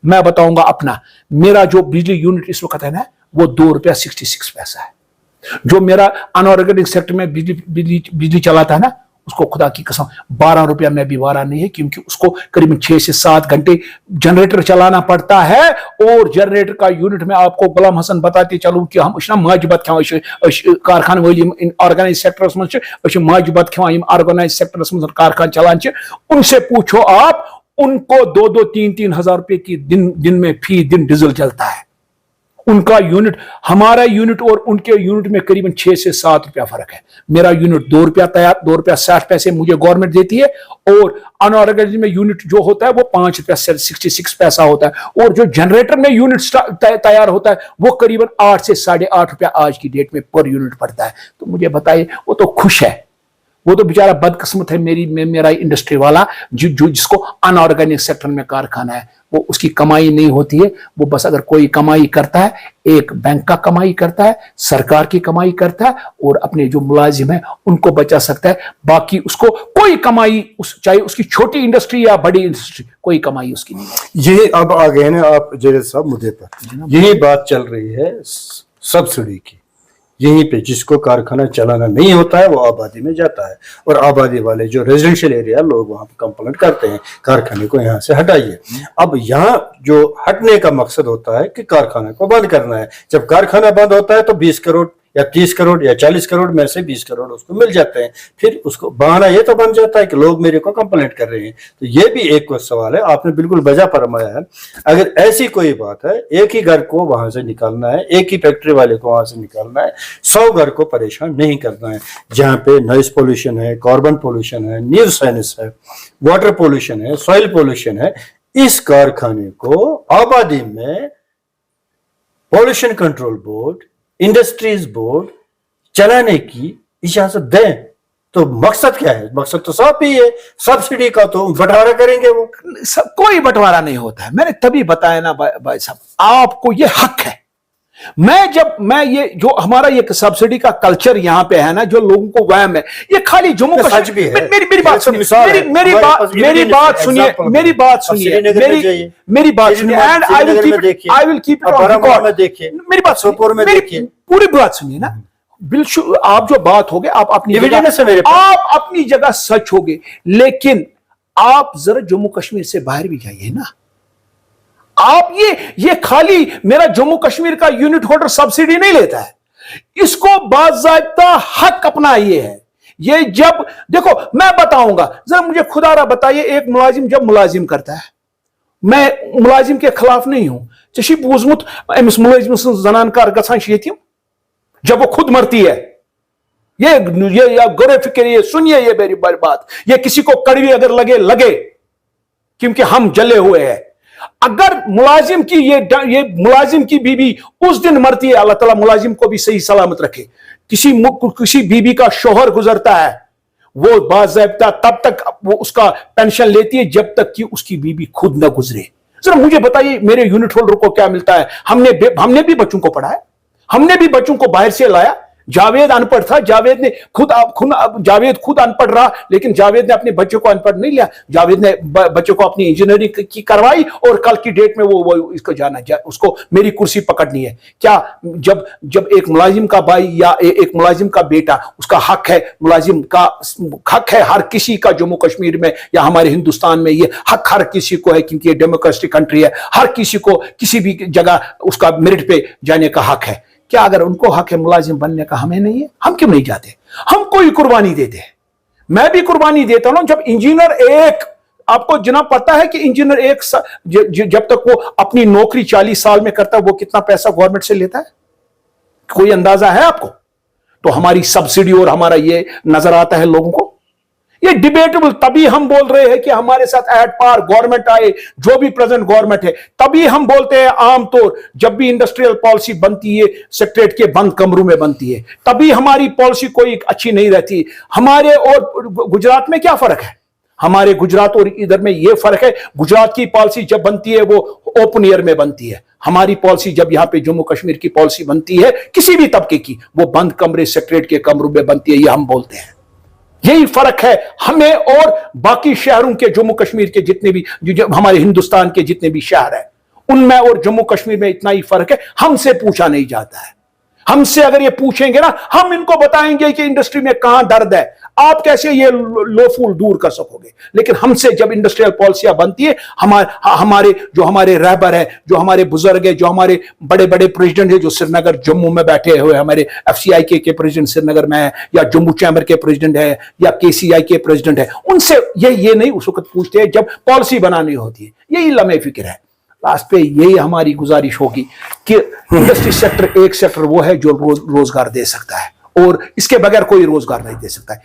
मैं बताऊंगा अपना, मेरा जो बिजली यूनिट इस वक्त है ना वो ₹2.66 है। जो मेरा अनऑर्गेनाइज सेक्टर में बिजली चलाता है ना, उसको खुदा की कसम ₹12 में भी वारा नहीं है, क्योंकि उसको करीबन 6 से 7 घंटे जनरेटर चलाना पड़ता है। और जनरेटर का यूनिट में आपको गुलाम हसन बताते चलूं कि हम माजबत कारखान वाली ऑर्गेनाइज सेक्टर्स में माजबत खेवान ऑर्गेनाइज सेक्टर्स में कारखान चलान, उनसे पूछो आप, उनको 2-2, 3-3 हजार रुपए की दिन में फी दिन डीजल चलता है। उनका यूनिट, हमारा यूनिट और उनके यूनिट में करीबन 6 से 7 रुपया फर्क है। मेरा यूनिट ₹2.60 मुझे गवर्नमेंट देती है, और अनऑर्गेनाइज में यूनिट जो होता है वो ₹5.66 होता है, और जो जनरेटर में यूनिट तैयार होता है वो करीबन 8 से 8.5 रुपया आज की डेट में पर यूनिट पड़ता है। तो मुझे बताइए, वो तो खुश है, वो तो बेचारा बदकिस्मत है मेरा इंडस्ट्री वाला जिसको अनऑर्गेनिक सेक्टर में कारखाना है, वो उसकी कमाई नहीं होती है। वो बस अगर कोई कमाई करता है, एक बैंक का कमाई करता है, सरकार की कमाई करता है और अपने जो मुलाजिम है उनको बचा सकता है। बाकी उसको कोई कमाई चाहे उसकी छोटी इंडस्ट्री या बड़ी इंडस्ट्री, कोई कमाई उसकी नहीं है। ये अब आ गए ना आप जवेद साहब मुद्दे पर, यही बात चल रही है सब्सिडी की। यहीं पे जिसको कारखाना चलाना नहीं होता है वो आबादी में जाता है, और आबादी वाले जो रेजिडेंशियल एरिया लोग वहां कंप्लेंट करते हैं कारखाने को यहाँ से हटाइए। अब यहाँ जो हटने का मकसद होता है कि कारखाने को बंद करना है। जब कारखाना बंद होता है तो 20 करोड़ या 30 करोड़ या 40 करोड़ में से 20 करोड़ उसको मिल जाते हैं। फिर उसको बहाना ये तो बन जाता है कि लोग मेरे को कंप्लेंट कर रहे हैं। तो ये भी एक सवाल है, आपने बिल्कुल वजह फरमाया है। अगर ऐसी कोई बात है, एक ही घर को वहां से निकालना है, एक ही फैक्ट्री वाले को वहां से निकालना है, 100 घर को परेशान नहीं करना है। जहाँ पे नॉइज पोल्यूशन है, कार्बन पोल्यूशन है, न्यूज साइनस है, वाटर पोल्यूशन है, सॉइल पोल्यूशन है, इस कारखाने को आबादी में pollution control board, industries board चलाने की इजाजत दें। तो मकसद क्या है? मकसद तो साफ ही है, सब्सिडी का तो बंटवारा करेंगे वो। कोई बंटवारा नहीं होता है। मैंने तभी बताया ना भाई साहब, आपको ये हक है। मैं ये जो हमारा ये सब्सिडी का कल्चर यहाँ पे है ना, जो लोगों को वहम है, ये खाली जम्मू कश्मीर। मेरी बात सुनिए, मेरी बात सुनिए, मेरी बात सुनिए, मेरी बात सुनिए, and I will keep it on record. देखिए मेरी बात, सोपोर में देखिए, पूरी बात सुनिए ना। बिल्कुल आप जो बात होगे, आप अपनी जगह सच होगे, लेकिन आप जरा जम्मू कश्मीर से बाहर भी जाइए ना। आप ये खाली मेरा जम्मू कश्मीर का यूनिट होल्डर सब्सिडी नहीं लेता है, इसको बाज़ाब्ता हक अपना ये है। ये जब देखो मैं बताऊंगा, जरा मुझे खुदारा बताइए, एक मुलाजिम जब मुलाजिम करता है, मैं मुलाजिम के खिलाफ नहीं हूं, चशी बूजमुत अमिस मुलाजिम जनान कार गसान यतीम जब वो खुद मरती है। ये गौर फिक्र, ये सुनिए, ये मेरी बात, ये किसी को कड़वी अगर लगे क्योंकि हम जले हुए हैं। अगर मुलाजिम की ये मुलाजिम की बीवी उस दिन मरती है, अल्लाह ताला मुलाजिम को भी सही सलामत रखे। किसी बीवी का शोहर गुजरता है, वो बाज़ाब्ता तब तक वो उसका पेंशन लेती है जब तक कि उसकी बीवी खुद न गुजरे। जरा मुझे बताइए मेरे यूनिट होल्डर को क्या मिलता है? हमने भी बच्चों को पढ़ाया, हमने भी बच्चों को बाहर से लाया। जावेद अनपढ़ था, जावेद ने जावेद खुद अनपढ़ रहा, लेकिन जावेद ने अपने बच्चों को अनपढ़ नहीं लिया। जावेद ने बच्चों को अपनी इंजीनियरिंग की करवाई और कल की डेट में वो इसको उसको मेरी कुर्सी पकड़नी है। क्या जब एक मुलाजिम का भाई या एक मुलाजिम का बेटा, उसका हक है, मुलाजिम का हक है हर किसी का, जम्मू कश्मीर में या हमारे हिंदुस्तान में ये हक हर किसी को है, क्योंकि ये डेमोक्रेटिक कंट्री है। हर किसी को किसी भी जगह उसका मेरिट पे जाने का हक है। क्या अगर उनको हक है मुलाजिम बनने का, हमें नहीं है? हम क्यों नहीं जाते? हम कोई कुर्बानी देते हैं। मैं भी कुर्बानी देता हूं। जब इंजीनियर एक, आपको जनाब पता है कि इंजीनियर एक जब तक वो अपनी नौकरी 40 साल में करता है, वो कितना पैसा गवर्नमेंट से लेता है? कोई अंदाजा है आपको? तो हमारी सब्सिडी और हमारा ये नजर आता है लोगों को। ये डिबेटेबल, तभी हम बोल रहे हैं कि हमारे साथ एट पार गवर्नमेंट आए, जो भी प्रेजेंट गवर्नमेंट है, तभी हम बोलते हैं आमतौर जब भी इंडस्ट्रियल पॉलिसी बनती है सेक्रेटरीट के बंद कमरों में बनती है, तभी हमारी पॉलिसी कोई अच्छी नहीं रहती। हमारे और गुजरात में क्या फर्क है? हमारे गुजरात और इधर में यह फर्क है, गुजरात की पॉलिसी जब बनती है वो ओपन एयर में बनती है। हमारी पॉलिसी जब यहां पे जम्मू कश्मीर की पॉलिसी बनती है किसी भी तबके की, वो बंद कमरे सेक्रेटरीट के कमरों में बनती है। ये हम बोलते हैं, यही फर्क है हमें और बाकी शहरों के, जम्मू कश्मीर के जितने भी, हमारे हिंदुस्तान के जितने भी शहर हैं, उनमें और जम्मू कश्मीर में इतना ही फर्क है। हमसे पूछा नहीं जाता है। हमसे अगर ये पूछेंगे ना, हम इनको बताएंगे कि इंडस्ट्री में कहां दर्द है, आप कैसे ये लोफूल दूर कर सकोगे। लेकिन हमसे जब इंडस्ट्रियल पॉलिसियां बनती है, हमारे जो हमारे रहबर है, जो हमारे बुजुर्ग है, जो हमारे बड़े बड़े प्रेसिडेंट है, जो श्रीनगर जम्मू में बैठे हुए, हमारे FCI के प्रेसिडेंट श्रीनगर में है, या जम्मू चैम्बर के प्रेसिडेंट है, या KCI के प्रेसिडेंट है, उनसे ये नहीं उस वक्त पूछते हैं जब पॉलिसी बनानी होती है। यही लम्हे फिक्र है। लास्ट पे यही हमारी गुजारिश होगी कि इंडस्ट्री सेक्टर एक सेक्टर वो है जो रोजगार दे सकता है, और इसके बगैर कोई रोजगार नहीं दे सकता है।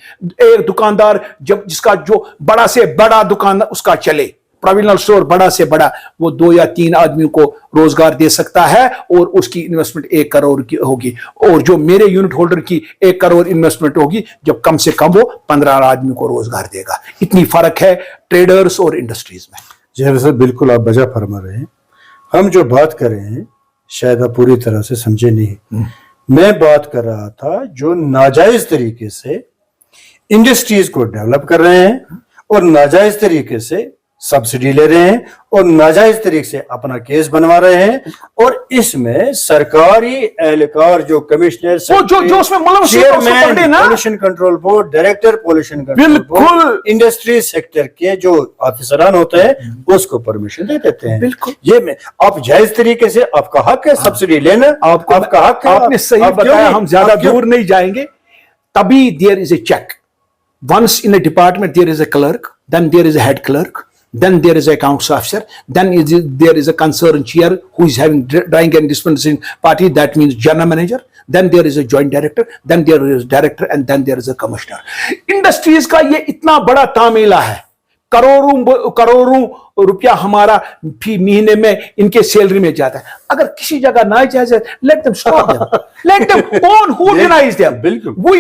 एक दुकानदार जब जिसका जो बड़ा से बड़ा दुकान उसका चले, प्रोविजनल स्टोर बड़ा से बड़ा वो 2 या 3 आदमियों को रोजगार दे सकता है और उसकी इन्वेस्टमेंट 1 करोड़ की होगी, और जो मेरे यूनिट होल्डर की 1 करोड़ इन्वेस्टमेंट होगी, जब कम से कम वो 15 आदमियों को रोजगार देगा। इतनी फर्क है ट्रेडर्स और इंडस्ट्रीज में। जी सर, बिल्कुल आप वजह फरमा रहे हैं। हम जो बात कर रहे हैं शायद आप पूरी तरह से समझे नहीं। मैं बात कर रहा था जो नाजायज तरीके से इंडस्ट्रीज को डेवलप कर रहे हैं और नाजायज तरीके से सब्सिडी ले रहे हैं और नाजायज तरीके से अपना केस बनवा रहे हैं, और इसमें सरकारी एहलकार जो कमिश्नर, जो उसमें chairman pollution control board, director pollution control board, industry sector के जो ऑफिसरान होते हैं उसको परमिशन दे देते हैं। बिल्कुल, ये में आप जायज तरीके से, आपका हक है सब्सिडी लेना, आपका हक है। आपने सही बताया, हम ज्यादा दूर नहीं जाएंगे। तभी there is a check. Once in a department there is a clerk, then there is a head clerk, then there is a accounts officer, then there is a concerned chair who is having drawing and dispensing party, that means general manager, then there is a joint director, then there is director, and then there is a commissioner. Industries का ये इतना बड़ा तामेला है, करोड़ों रुपया हमारा फी महीने में इनके सैलरी में जाता है। अगर किसी जगह ना जाए, let them stop them, let them own, who denies them. बिल्कुल, वो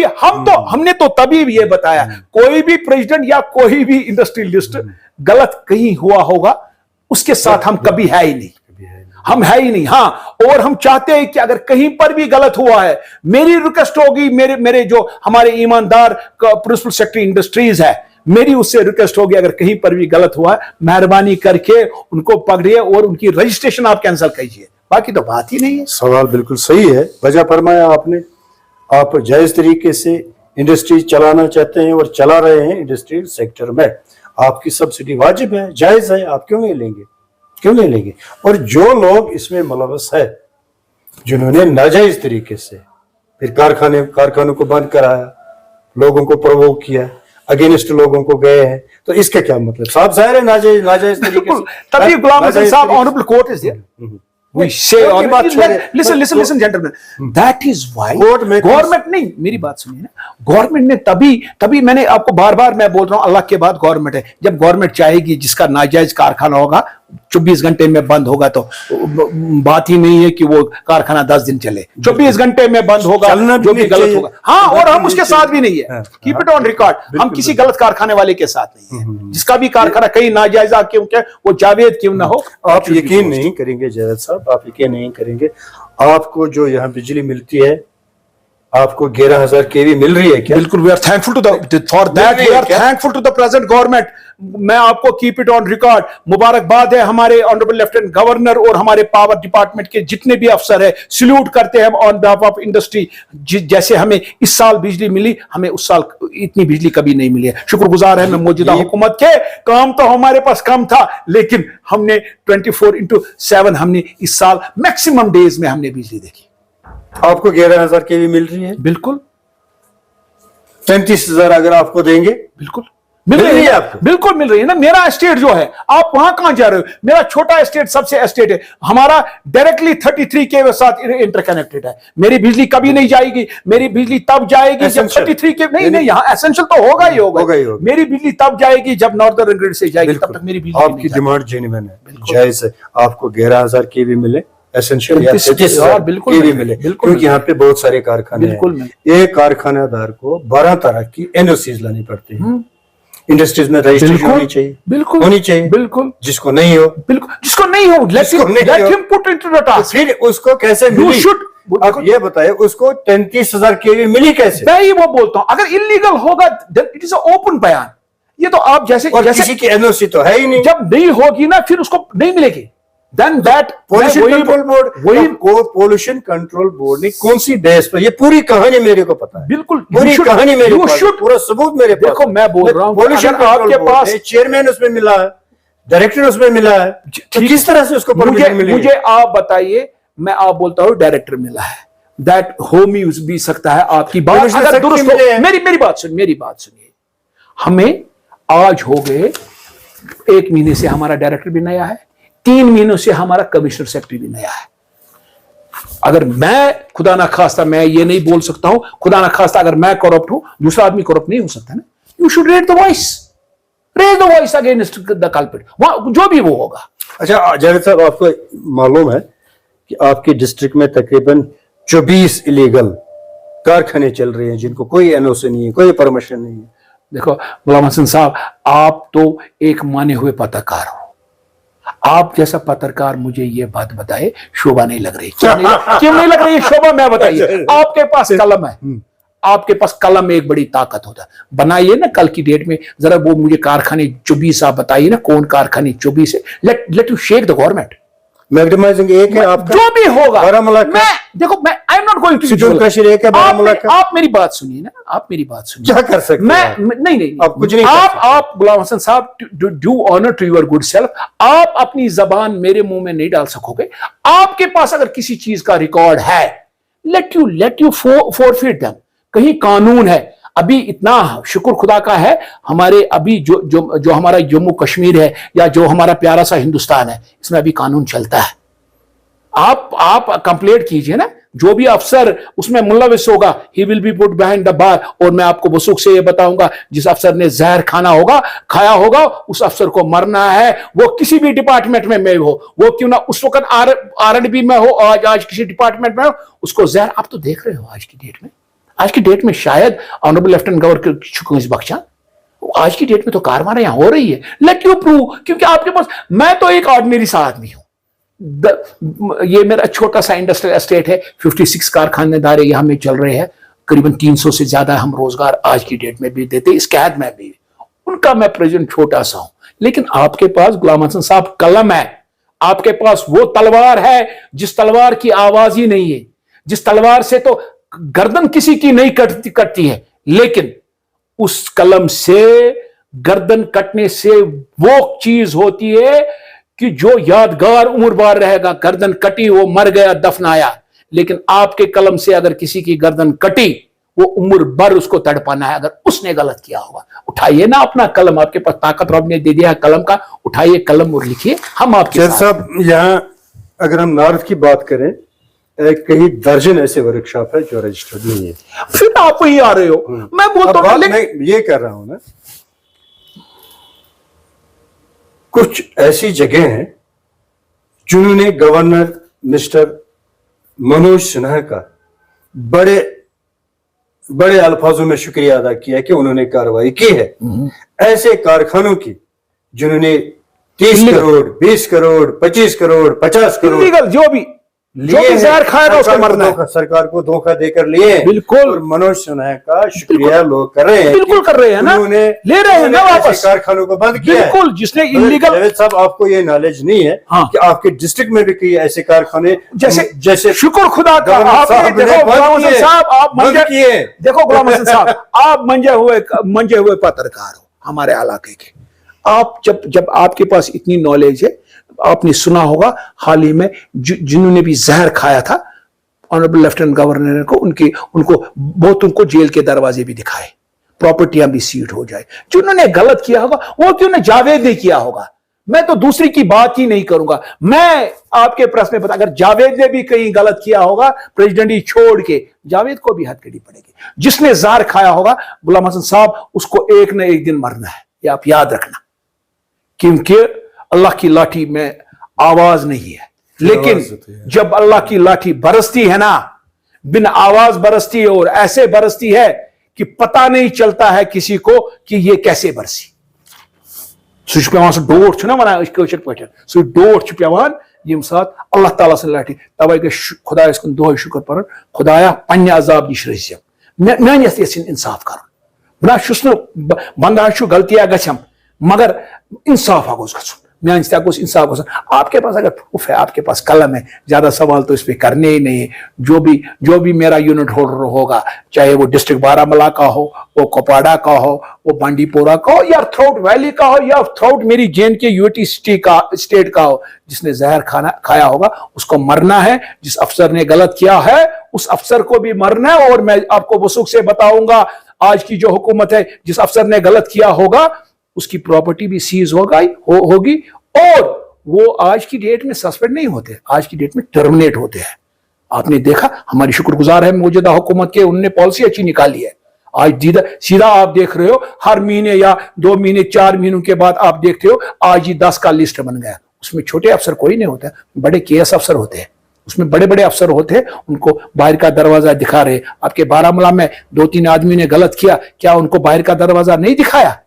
हमने तो तभी ये बताया, कोई भी प्रेसिडेंट या कोई भी इंडस्ट्रियलिस्ट गलत कहीं हुआ होगा, उसके साथ हम कभी है ही नहीं, हम है ही नहीं। हाँ, और हम चाहते हैं कि अगर कहीं पर भी गलत हुआ है, मेरी रिक्वेस्ट होगी, मेरे जो हमारे ईमानदार प्रिंसिपल सेक्रेटरी इंडस्ट्रीज है, मेरी उससे रिक्वेस्ट होगी, अगर कहीं पर भी गलत हुआ है, मेहरबानी करके उनको पकड़िए और उनकी रजिस्ट्रेशन आप कैंसिल कीजिए। बाकी तो बात ही नहीं है। सवाल बिल्कुल सही है, वजह फरमाया आपने। आप जायज तरीके से इंडस्ट्री चलाना चाहते हैं और चला रहे हैं इंडस्ट्रियल सेक्टर में, आपकी सब्सिडी वाजिब है, जायज है, आप क्यों नहीं लेंगे, क्यों नहीं लेंगे? और जो लोग इसमें मुलव्वस है, जिन्होंने नाजायज तरीके से फिर कारखानों को बंद कराया, लोगों को प्रोवोक किया, अगेंस्ट लोगों को गए हैं, तो इसका क्या मतलब? साफ जाहिर है नाजायज तरीके से। तभी गुलाम हसन साहब, honourable court is there, we say listen gentlemen, that is why government नहीं, मेरी बात सुनिए ना, गवर्नमेंट ने तभी मैंने आपको बार मैं बोल रहा हूं, अल्लाह के बाद गवर्नमेंट है। जब गवर्नमेंट चाहेगी जिसका नाजायज कारखाना होगा 24 घंटे में बंद होगा, तो बात ही नहीं है कि वो कारखाना 10 दिन चले, 24 घंटे में बंद होगा जो भी गलत होगा। हाँ, और हम उसके साथ भी नहीं है, कीप इट ऑन रिकॉर्ड, हम किसी गलत कारखाने वाले के साथ नहीं है। जिसका भी कारखाना कहीं नाजायजा क्यों क्या, वो जावेद क्यों ना हो। आप यकीन नहीं करेंगे जावेद साहब, आप यकीन नहीं करेंगे, आपको जो यहाँ बिजली मिलती है, आपको 11,000 केवी मिल रही है क्या? बिल्कुल, we are thankful to for that, we are thankful to the present government. मैं आपको कीप इट ऑन रिकॉर्ड मुबारकबाद है हमारे ऑनरेबल लेफ्टिनेंट गवर्नर और हमारे पावर डिपार्टमेंट के जितने भी अफसर है, सल्यूट करते हैं हम ऑन बिहाफ ऑफ इंडस्ट्री। जैसे हमें इस साल बिजली मिली, हमें उस साल इतनी बिजली कभी नहीं मिली है। शुक्रगुजार है मैं मौजूदा हुकूमत के, काम तो हमारे पास कम था, लेकिन हमने 24/7 हमने इस साल मैक्सिमम डेज में हमने बिजली देखी। आपको 11,000 केवी मिल रही है? बिल्कुल। 35,000 अगर आपको देंगे? बिल्कुल मिल रही है आपको, बिल्कुल मिल रही है ना। मेरा एस्टेट जो है, आप वहां कहां जा रहे हो? मेरा छोटा एस्टेट सबसे एस्टेट है हमारा, डायरेक्टली 33 के साथ इंटरकनेक्टेड है। मेरी बिजली कभी नहीं जाएगी, मेरी बिजली तब जाएगी जब 33 के नहीं, यहाँ एसेंशियल तो होगा ही होगा। मेरी बिजली तब जाएगी जब नॉर्दर्न ग्रिड से जाएगी, तब तक मेरी बिजली। आपकी डिमांड जेन्युइन है, जायज है, आपको 11,000 केवी मिले, एसेंशियल बिल्कुल मिले, क्योंकि यहाँ पे बहुत सारे कारखाने हैं। एक कारखानेदार को 12 तरह की एनओसीज लानी पड़ती है। इंडस्ट्रीज में रजिस्ट्रेशन होनी चाहिए, बिल्कुल होनी चाहिए, बिल्कुल। जिसको नहीं हो, बिल्कुल जिसको नहीं हो, let him put into the task। फिर उसको कैसे मिली? अब ये बताए उसको 33,000 केवी मिली कैसे? मैं ही वो बोलता हूँ, अगर इलीगल होगा इट इज ओपन बयान। ये तो आप जैसे किसी की एनओसी तो है ही नहीं, जब नहीं होगी ना फिर उसको नहीं मिलेगी। Then that pollution control board, वही पोल्यूशन कंट्रोल बोर्ड ने कौन सी बेस पर, ये पूरी कहानी मेरे को पता है, बिल्कुल पूरी कहानी मेरे पास, पूरा सबूत मेरे पास। देखो मैं बोल रहा हूँ, पोल्यूशन आपके पास चेयरमैन उसमें मिला है, डायरेक्टर उसमें मिला है, तो किस तरह से उसको परमिशन मिली? मुझे आप बताइए, मैं आप बोलता हूँ डायरेक्टर मिला है, दैट हो भी सकता है आपकी बात अगर दुरुस्त हो। मेरी बात सुनिए, हमें आज हो गए 1 महीने से हमारा डायरेक्टर भी नया है, 3 महीनों से हमारा कमिश्नर सेक्रेटरी भी नया है। अगर मैं खुदा ना खास्ता, मैं ये नहीं बोल सकता हूं खुदा ना खास्ता, अगर मैं करप्ट हूं, दूसरा आदमी करप्ट नहीं हो सकता ना। You should rate the voice, raise the voice against the culprit, जो भी वो होगा। अच्छा जावेद साहब, आपको मालूम है कि आपके डिस्ट्रिक्ट में तकरीबन 24 इलीगल कारखाने चल रहे हैं जिनको कोई एनओसी नहीं है, कोई परमिशन नहीं है। देखो गुलाम हसन साहब, आप तो एक माने हुए पत्रकार हो, आप जैसा पत्रकार मुझे ये बात बताए शोभा नहीं लग रही। क्यों नहीं लग रही है शोभा, मैं बताइए। आपके पास कलम है, आपके पास कलम में एक बड़ी ताकत होता है। बनाइए ना कल की डेट में जरा वो मुझे कारखाने 24 आप बताइए ना, कौन कारखाने 24 है। Let you shake the government. Magnetising एक है आपका, जो भी होगा बारामूला का, मैं देखो, मैं I am not going to situation crusher एक है बारामूला का। आप मेरी बात सुनिए ना, आप मेरी बात सुनिए। क्या कर सकते हैं नहीं, आप कुछ नहीं कर आप गुलाम हसन साहब, do honour to your good self. आप अपनी जबान मेरे मुंह में नहीं डाल सकोगे। आपके पास अगर किसी चीज का रिकॉर्ड है, लेट यू फॉरफिट देम। कहीं कानून है। अभी इतना शुक्र खुदा का है, हमारे अभी जो हमारा जम्मू कश्मीर है या जो हमारा प्यारा सा हिंदुस्तान है, इसमें अभी कानून चलता है। आप कंप्लेंट कीजिए ना, जो भी अफसर उसमें मुलविस होगा, he will be put behind the bar. और मैं आपको वसूख से ये बताऊंगा, जिस अफसर ने जहर खाया होगा उस अफसर को मरना है। वो किसी भी डिपार्टमेंट में हो, वो क्यों ना उस वक्त R&B में हो, आज किसी डिपार्टमेंट में हो, उसको जहर। आप तो देख रहे हो आज की डेट में शायद ऑनरेबल लेफ्टिनेंट गवर्नर शुक्र बख्शा, आज की डेट में तो कारवाइयां हो रही है। लेट यू प्रूव, क्योंकि आपके पास, मैं तो एक ऑर्डिनरी सा आदमी हूं। ये मेरा छोटा सा इंडस्ट्रियल एस्टेट है, 56 कारखानेदारे यहां में चल रहे हैं, करीबन 300 से ज्यादा हम रोजगार आज की डेट में भी देते, इस कैद में भी। उनका मैं प्रेजेंट छोटा सा हूं, लेकिन आपके पास गुलाम हसन साहब कलम है, आपके पास वो तलवार है जिस तलवार की आवाज ही नहीं है, जिस तलवार से तो गर्दन किसी की नहीं कटती है, लेकिन उस कलम से गर्दन कटने से वो चीज होती है कि जो यादगार उम्र भर रहेगा। गर्दन कटी, वो मर गया, दफनाया। लेकिन आपके कलम से अगर किसी की गर्दन कटी, वो उम्र भर उसको तड़पाना है, अगर उसने गलत किया होगा। उठाइए ना अपना कलम, आपके पास ताकत रब ने दे दिया है कलम का, उठाइए कलम और लिखिए। हम आपके साहब, यहाँ अगर हम नॉर्थ की बात करें, कई दर्जन ऐसे वर्कशॉप है जो रजिस्टर्ड नहीं है। फिर आप वही आ रहे हो। मैं बोलता हूं, मैं ये कर रहा हूं ना, कुछ ऐसी जगह हैं जिन्होंने गवर्नर मिस्टर मनोज सिन्हा का बड़े बड़े अल्फाजों में शुक्रिया अदा किया कि उन्होंने कार्रवाई की है। ऐसे कारखानों की जिन्होंने 30 करोड़, 20 करोड़, 25 करोड़, 50 करोड़ जो भी जहर खाएगा उसको मरना है, सरकार को धोखा देकर लिए। बिल्कुल। और मनोज सिन्हा का शुक्रिया लोग कर रहे हैं, बिल्कुल कर रहे हैं ना, ले रहे हैं ना वापस, कारखानों को बंद किया। बिल्कुल, जिसने इलीगल। जावेद साहब, आपको ये नॉलेज नहीं है कि आपके डिस्ट्रिक्ट में भी कई ऐसे कारखाने जैसे शुक्र खुदा का, देखो गुलाम हसन साहब, आप मंजे हुए पत्रकार हो हमारे इलाके के। आप जब आपके पास इतनी नॉलेज है, आपने सुना होगा हाल ही में जिन्होंने भी जहर खाया था ऑनरेबल लेफ्टिनेंट गवर्नर को, बहुतों को जेल के दरवाजे भी दिखाए, प्रॉपर्टियां भी सीट हो जाए। जिन्होंने गलत किया होगा वो क्यों ना जावेद ने किया होगा। मैं तो दूसरी की बात ही नहीं करूंगा। मैं आपके प्रश्न में बता, अगर जावेद ने भी कहीं गलत किया होगा, प्रेसिडेंट छोड़ के, जावेद को भी हथकड़ी पड़ेगी। जिसने जहर खाया होगा गुलाम हसन साहब, उसको एक न एक दिन मरना है, ये आप याद रखना। क्योंकि अल्लाह की लाठी में आवाज नहीं है, लेकिन जब अल्लाह की लाठी बरसती है ना, बिन आवाज बरसती है, और ऐसे बरसती है कि पता नहीं चलता है किसी को कि ये कैसे बरसी। सह पे डोट ना वन पे डोट पेवान यम सात अल्लाह ताला सन लाठी। तवे गई खुदायस कुन दोह शुक्र पर, खुदाया पन्ने अजाब निश रजिम, मानस इंसाफ कर। बना बंदा गलतियां गम, मगर इंसाफ गोस गो, मान गोस इंसाफ गोस। आपके पास अगर प्रूफ है, आपके पास कलम है, ज्यादा सवाल तो इस पर करने ही नहीं है। जो भी मेरा यूनिट होल्डर होगा, चाहे वो डिस्ट्रिक्ट बारामूला का हो, वो कोपाड़ा का हो, वो बांडीपोरा का हो, या थ्राउट वैली का हो, या थ्राउट मेरी JNK यूटी स्टेट का हो, जिसने जहर खाया होगा उसको मरना है। जिस अफसर ने गलत किया है उस अफसर को भी मरना है। और मैं आपको वसूख से बताऊंगा, आज की जो हुकूमत है, जिस अफसर ने गलत किया होगा उसकी प्रॉपर्टी भी सीज होगी, और वो आज की डेट में सस्पेंड नहीं होते, आज की डेट में टर्मिनेट होते हैं। आपने देखा, हमारी शुक्रगुजार है मौजूदा हुकूमत के, उन्होंने पॉलिसी अच्छी निकाली है। आज सीधा आप देख रहे हो, हर महीने या 2 महीने 4 महीनों के बाद आप देखते हो आज ही 10 का लिस्ट बन गया। उसमें छोटे अफसर कोई नहीं होता, बड़े केएस अफसर होते हैं, उसमें बड़े बड़े अफसर होते हैं, उनको बाहर का दरवाजा दिखा रहे। आपके बारामूला में 2-3 आदमी ने गलत किया, क्या उनको बाहर का दरवाजा नहीं दिखाया?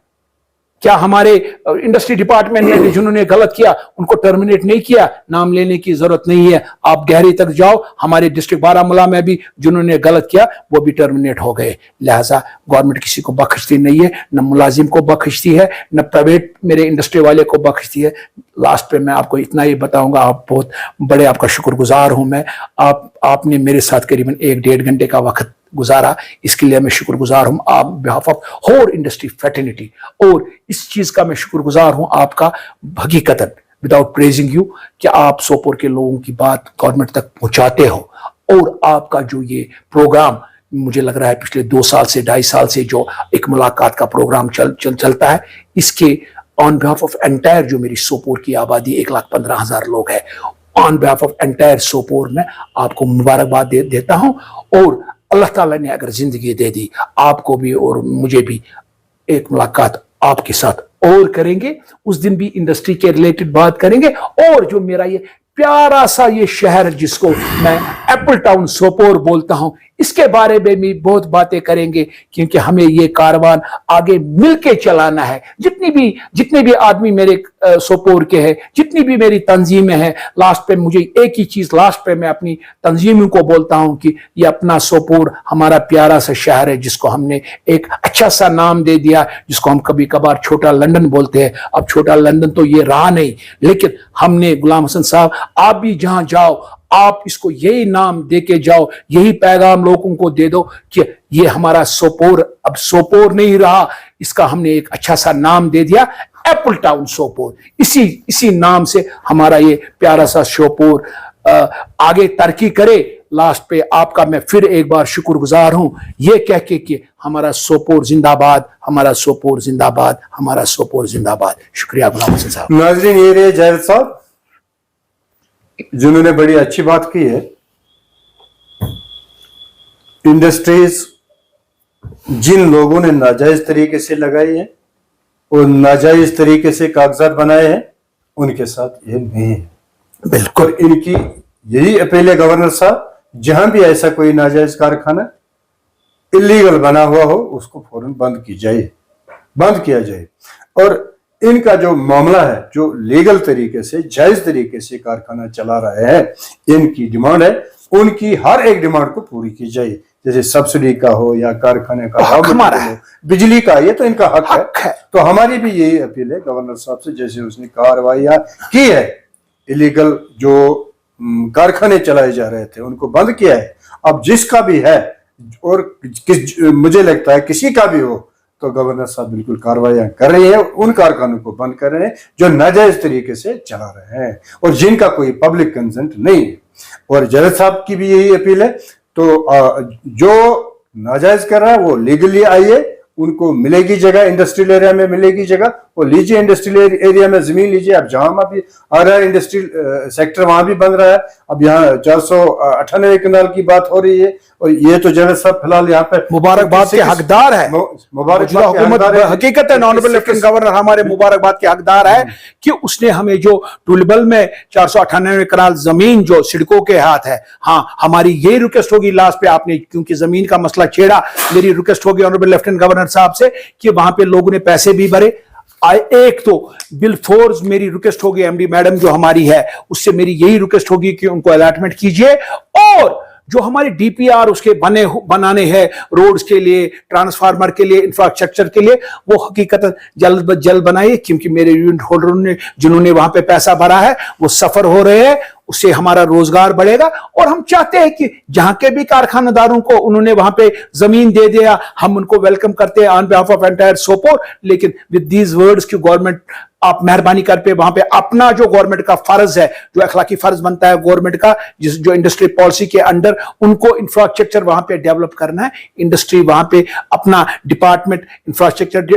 क्या हमारे इंडस्ट्री डिपार्टमेंट ने जिन्होंने गलत किया उनको टर्मिनेट नहीं किया? नाम लेने की जरूरत नहीं है, आप गहरी तक जाओ, हमारे डिस्ट्रिक्ट बारामूला में भी जिन्होंने गलत किया वो भी टर्मिनेट हो गए। लिहाजा गवर्नमेंट किसी को बख्शती नहीं है, न मुलाजिम को बख्शती है, न प्राइवेट मेरे इंडस्ट्री वाले को बख्शती है। लास्ट पे मैं आपको इतना ही बताऊंगा, आप बहुत बड़े आपका शुक्रगुजार हूं मैं। आपने मेरे साथ करीबन 1-1.5 घंटे का वक्त गुजारा, इसके लिए मैं शुक्रगुजार हूं आप behalf of whole industry fraternity. और इस चीज का मैं शुक्रगुजार हूं आपका हकीकतन, विदाउट प्रेजिंग यू, कि आप सोपोर के लोगों की बात गवर्नमेंट तक पहुंचाते हो। और आपका जो ये प्रोग्राम मुझे लग रहा है पिछले 2 साल से 2.5 साल से जो एक मुलाकात का प्रोग्राम चलता है, इसके ऑन बिहाफ ऑफ एंटायर जो मेरी सोपोर की आबादी 1,15,000 लोग है, on behalf of entire Sopore में आपको मुबारकबाद देता हूं। और अल्लाह ताला ने अगर जिंदगी दे दी आपको भी और मुझे भी, एक मुलाकात आपके साथ और करेंगे, उस दिन भी इंडस्ट्री के रिलेटेड बात करेंगे। और जो मेरा ये प्यारा सा ये शहर जिसको मैं एप्पल टाउन सोपोर बोलता हूं, इसके बारे में भी बहुत बातें करेंगे, क्योंकि हमें ये कारवान आगे मिलके चलाना है। जितने भी आदमी मेरे सोपोर के हैं, जितनी भी मेरी तंजीमें हैं, लास्ट पे मुझे एक ही चीज लास्ट पे मैं अपनी तंजीमों को बोलता हूं कि ये अपना सोपोर हमारा प्यारा सा शहर है, जिसको हमने एक अच्छा सा नाम दे दिया, जिसको हम कभी कभार छोटा लंदन बोलते हैं। अब छोटा लंदन तो ये रहा नहीं, लेकिन हमने, गुलाम हसन साहब, आप भी जहां जाओ आप इसको यही नाम दे के जाओ, यही पैगाम लोगों को दे दो कि ये हमारा सोपोर अब सोपोर नहीं रहा, इसका हमने एक अच्छा सा नाम दे दिया, एप्पल टाउन सोपोर। इसी नाम से हमारा ये प्यारा सा सोपोर आगे तरक्की करे। लास्ट पे आपका मैं फिर एक बार शुक्रगुजार हूं, ये कह के कि हमारा सोपोर जिंदाबाद, हमारा सोपोर जिंदाबाद, हमारा सोपोर जिंदाबाद। शुक्रिया गुलाम हसन साहब। नाज़रीन, ये रहे जाहिद साहब जिन्होंने बड़ी अच्छी बात की है। इंडस्ट्रीज जिन लोगों ने नाजायज तरीके से लगाई है और नाजायज तरीके से कागजात बनाए हैं, उनके साथ ये नहीं है। बिल्कुल इनकी यही अपील है गवर्नर साहब, जहां भी ऐसा कोई नाजायज कारखाना इलीगल बना हुआ हो उसको फौरन बंद किया जाए। और इनका जो मामला है, जो लीगल तरीके से जायज तरीके से कारखाना चला रहे हैं, इनकी डिमांड है, उनकी हर एक डिमांड को पूरी की जाए। जैसे सब्सिडी का हो या कारखाने का हमारा है, बिजली का, ये तो इनका हक है। तो हमारी भी यही अपील है गवर्नर साहब से, जैसे उसने कार्रवाई की है, इलीगल जो कारखाने चलाए जा रहे थे उनको बंद किया है। अब जिसका भी है और मुझे लगता है किसी का भी हो, तो गवर्नर साहब बिल्कुल कार्रवाई कर रहे हैं, उन कारखानों को बंद कर रहे हैं जो नाजायज तरीके से चला रहे हैं और जिनका कोई पब्लिक कंसेंट नहीं है। और जज साहब की भी यही अपील है, तो जो नाजायज कर रहा है वो लीगली आइए, उनको मिलेगी जगह, इंडस्ट्रियल एरिया में मिलेगी जगह, वो लीजिए, इंडस्ट्रियल एरिया में जमीन लीजिए। अब जहां भी आ रहा है इंडस्ट्रियल सेक्टर वहां भी बन रहा है। अब यहाँ 498 कनाल की बात हो रही है, और ये तो जवेद साहब फिलहाल यहाँ पे मुबारकबाद के हकदार है। हकीकत है, ऑनरेबल लेफ्टिनेंट गवर्नर हमारे मुबारकबाद के हकदार है कि उसने हमें जो टुलबल में 498 कनाल जमीन जो सिडको के हाथ है, हाँ, हमारी यही रिक्वेस्ट होगी लास्ट पे, आपने क्योंकि जमीन का मसला छेड़ा, मेरी रिक्वेस्ट होगी ऑनरेबल लेफ्टिनेंट गवर्नर साहब से कि वहां पे लोगों ने पैसे भी भरे। एक तो बिल फोर्स मेरी रिक्वेस्ट होगी, एमडी मैडम जो हमारी है उससे मेरी यही रिक्वेस्ट होगी कि उनको अलॉटमेंट कीजिए। और जो हमारे डीपीआर उसके बनाने हैं, रोड्स के लिए, ट्रांसफार्मर के लिए, इंफ्रास्ट्रक्चर के लिए, वो हकीकत जल्द बनाइए, क्योंकि मेरे यूनिट होल्डरों ने जिन्होंने वहां पे पैसा भरा है वो सफर हो रहे हैं, उससे हमारा रोजगार बढ़ेगा। और हम चाहते हैं कि जहां के भी कारखानेदारों को उन्होंने वहां पे जमीन दे दिया, हम उनको वेलकम करते हैं on behalf of entire Sopore. लेकिन विद दीज वर्ड्स की गवर्नमेंट आप मेहरबानी करके वहां पे अपना जो गवर्नमेंट का फर्ज है, जो अखलाकी फर्ज बनता है गवर्नमेंट का, जो इंडस्ट्री पॉलिसी के अंडर, उनको इंफ्रास्ट्रक्चर वहां पे डेवलप करना है। इंडस्ट्री वहां पे अपना डिपार्टमेंट इंफ्रास्ट्रक्चर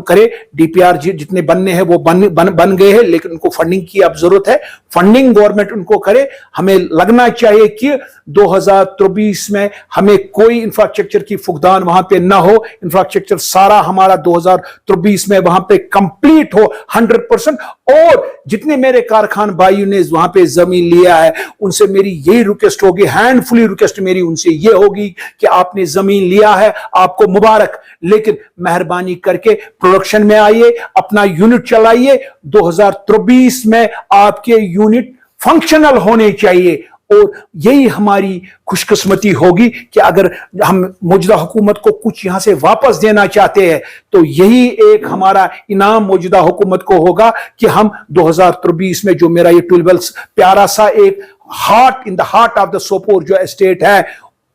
करे। डीपीआर जितने बनने हैं वो बन गए हैं, लेकिन उनको फंडिंग की अब जरूरत है। फंडिंग गवर्नमेंट उनको करे। हमें लगना चाहिए कि 2023 में हमें कोई इंफ्रास्ट्रक्चर की फुकदान वहां पे ना हो। इंफ्रास्ट्रक्चर सारा हमारा 2023 में वहां पे कंप्लीट हो 100%। और जितने मेरे कारखान भाइयों ने वहां पे जमीन लिया है, उनसे मेरी यही रिक्वेस्ट होगी, हैंडफुली रिक्वेस्ट मेरी उनसे ये होगी कि आपने जमीन लिया है, आपको मुबारक, लेकिन मेहरबानी करके प्रोडक्शन में आइए, अपना यूनिट चलाइए। 2023 में आपके यूनिट फंक्शनल होने चाहिए। और यही हमारी खुशकिस्मती होगी कि अगर हम मौजूदा हुकूमत को कुछ यहां से वापस देना चाहते हैं, तो यही एक हमारा इनाम मौजूदा हुकूमत को होगा कि हम 2023 में जो मेरा ये 12 प्यारा सा एक heart in the heart of the Sopore जो एस्टेट है,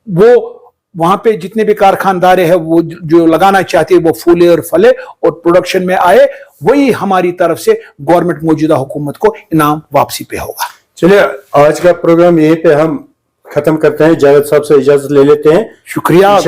वो वहां पे जितने भी कारखानदारे हैं वो जो लगाना चाहते हैं वो फूले और फले और प्रोडक्शन में आए। वही हमारी तरफ से गवर्नमेंट मौजूदा हुकूमत को इनाम वापसी पे होगा। चलिए, आज का प्रोग्राम यहीं पे हम खत्म करते हैं। जावेद साहब से इजाजत ले लेते हैं। शुक्रिया।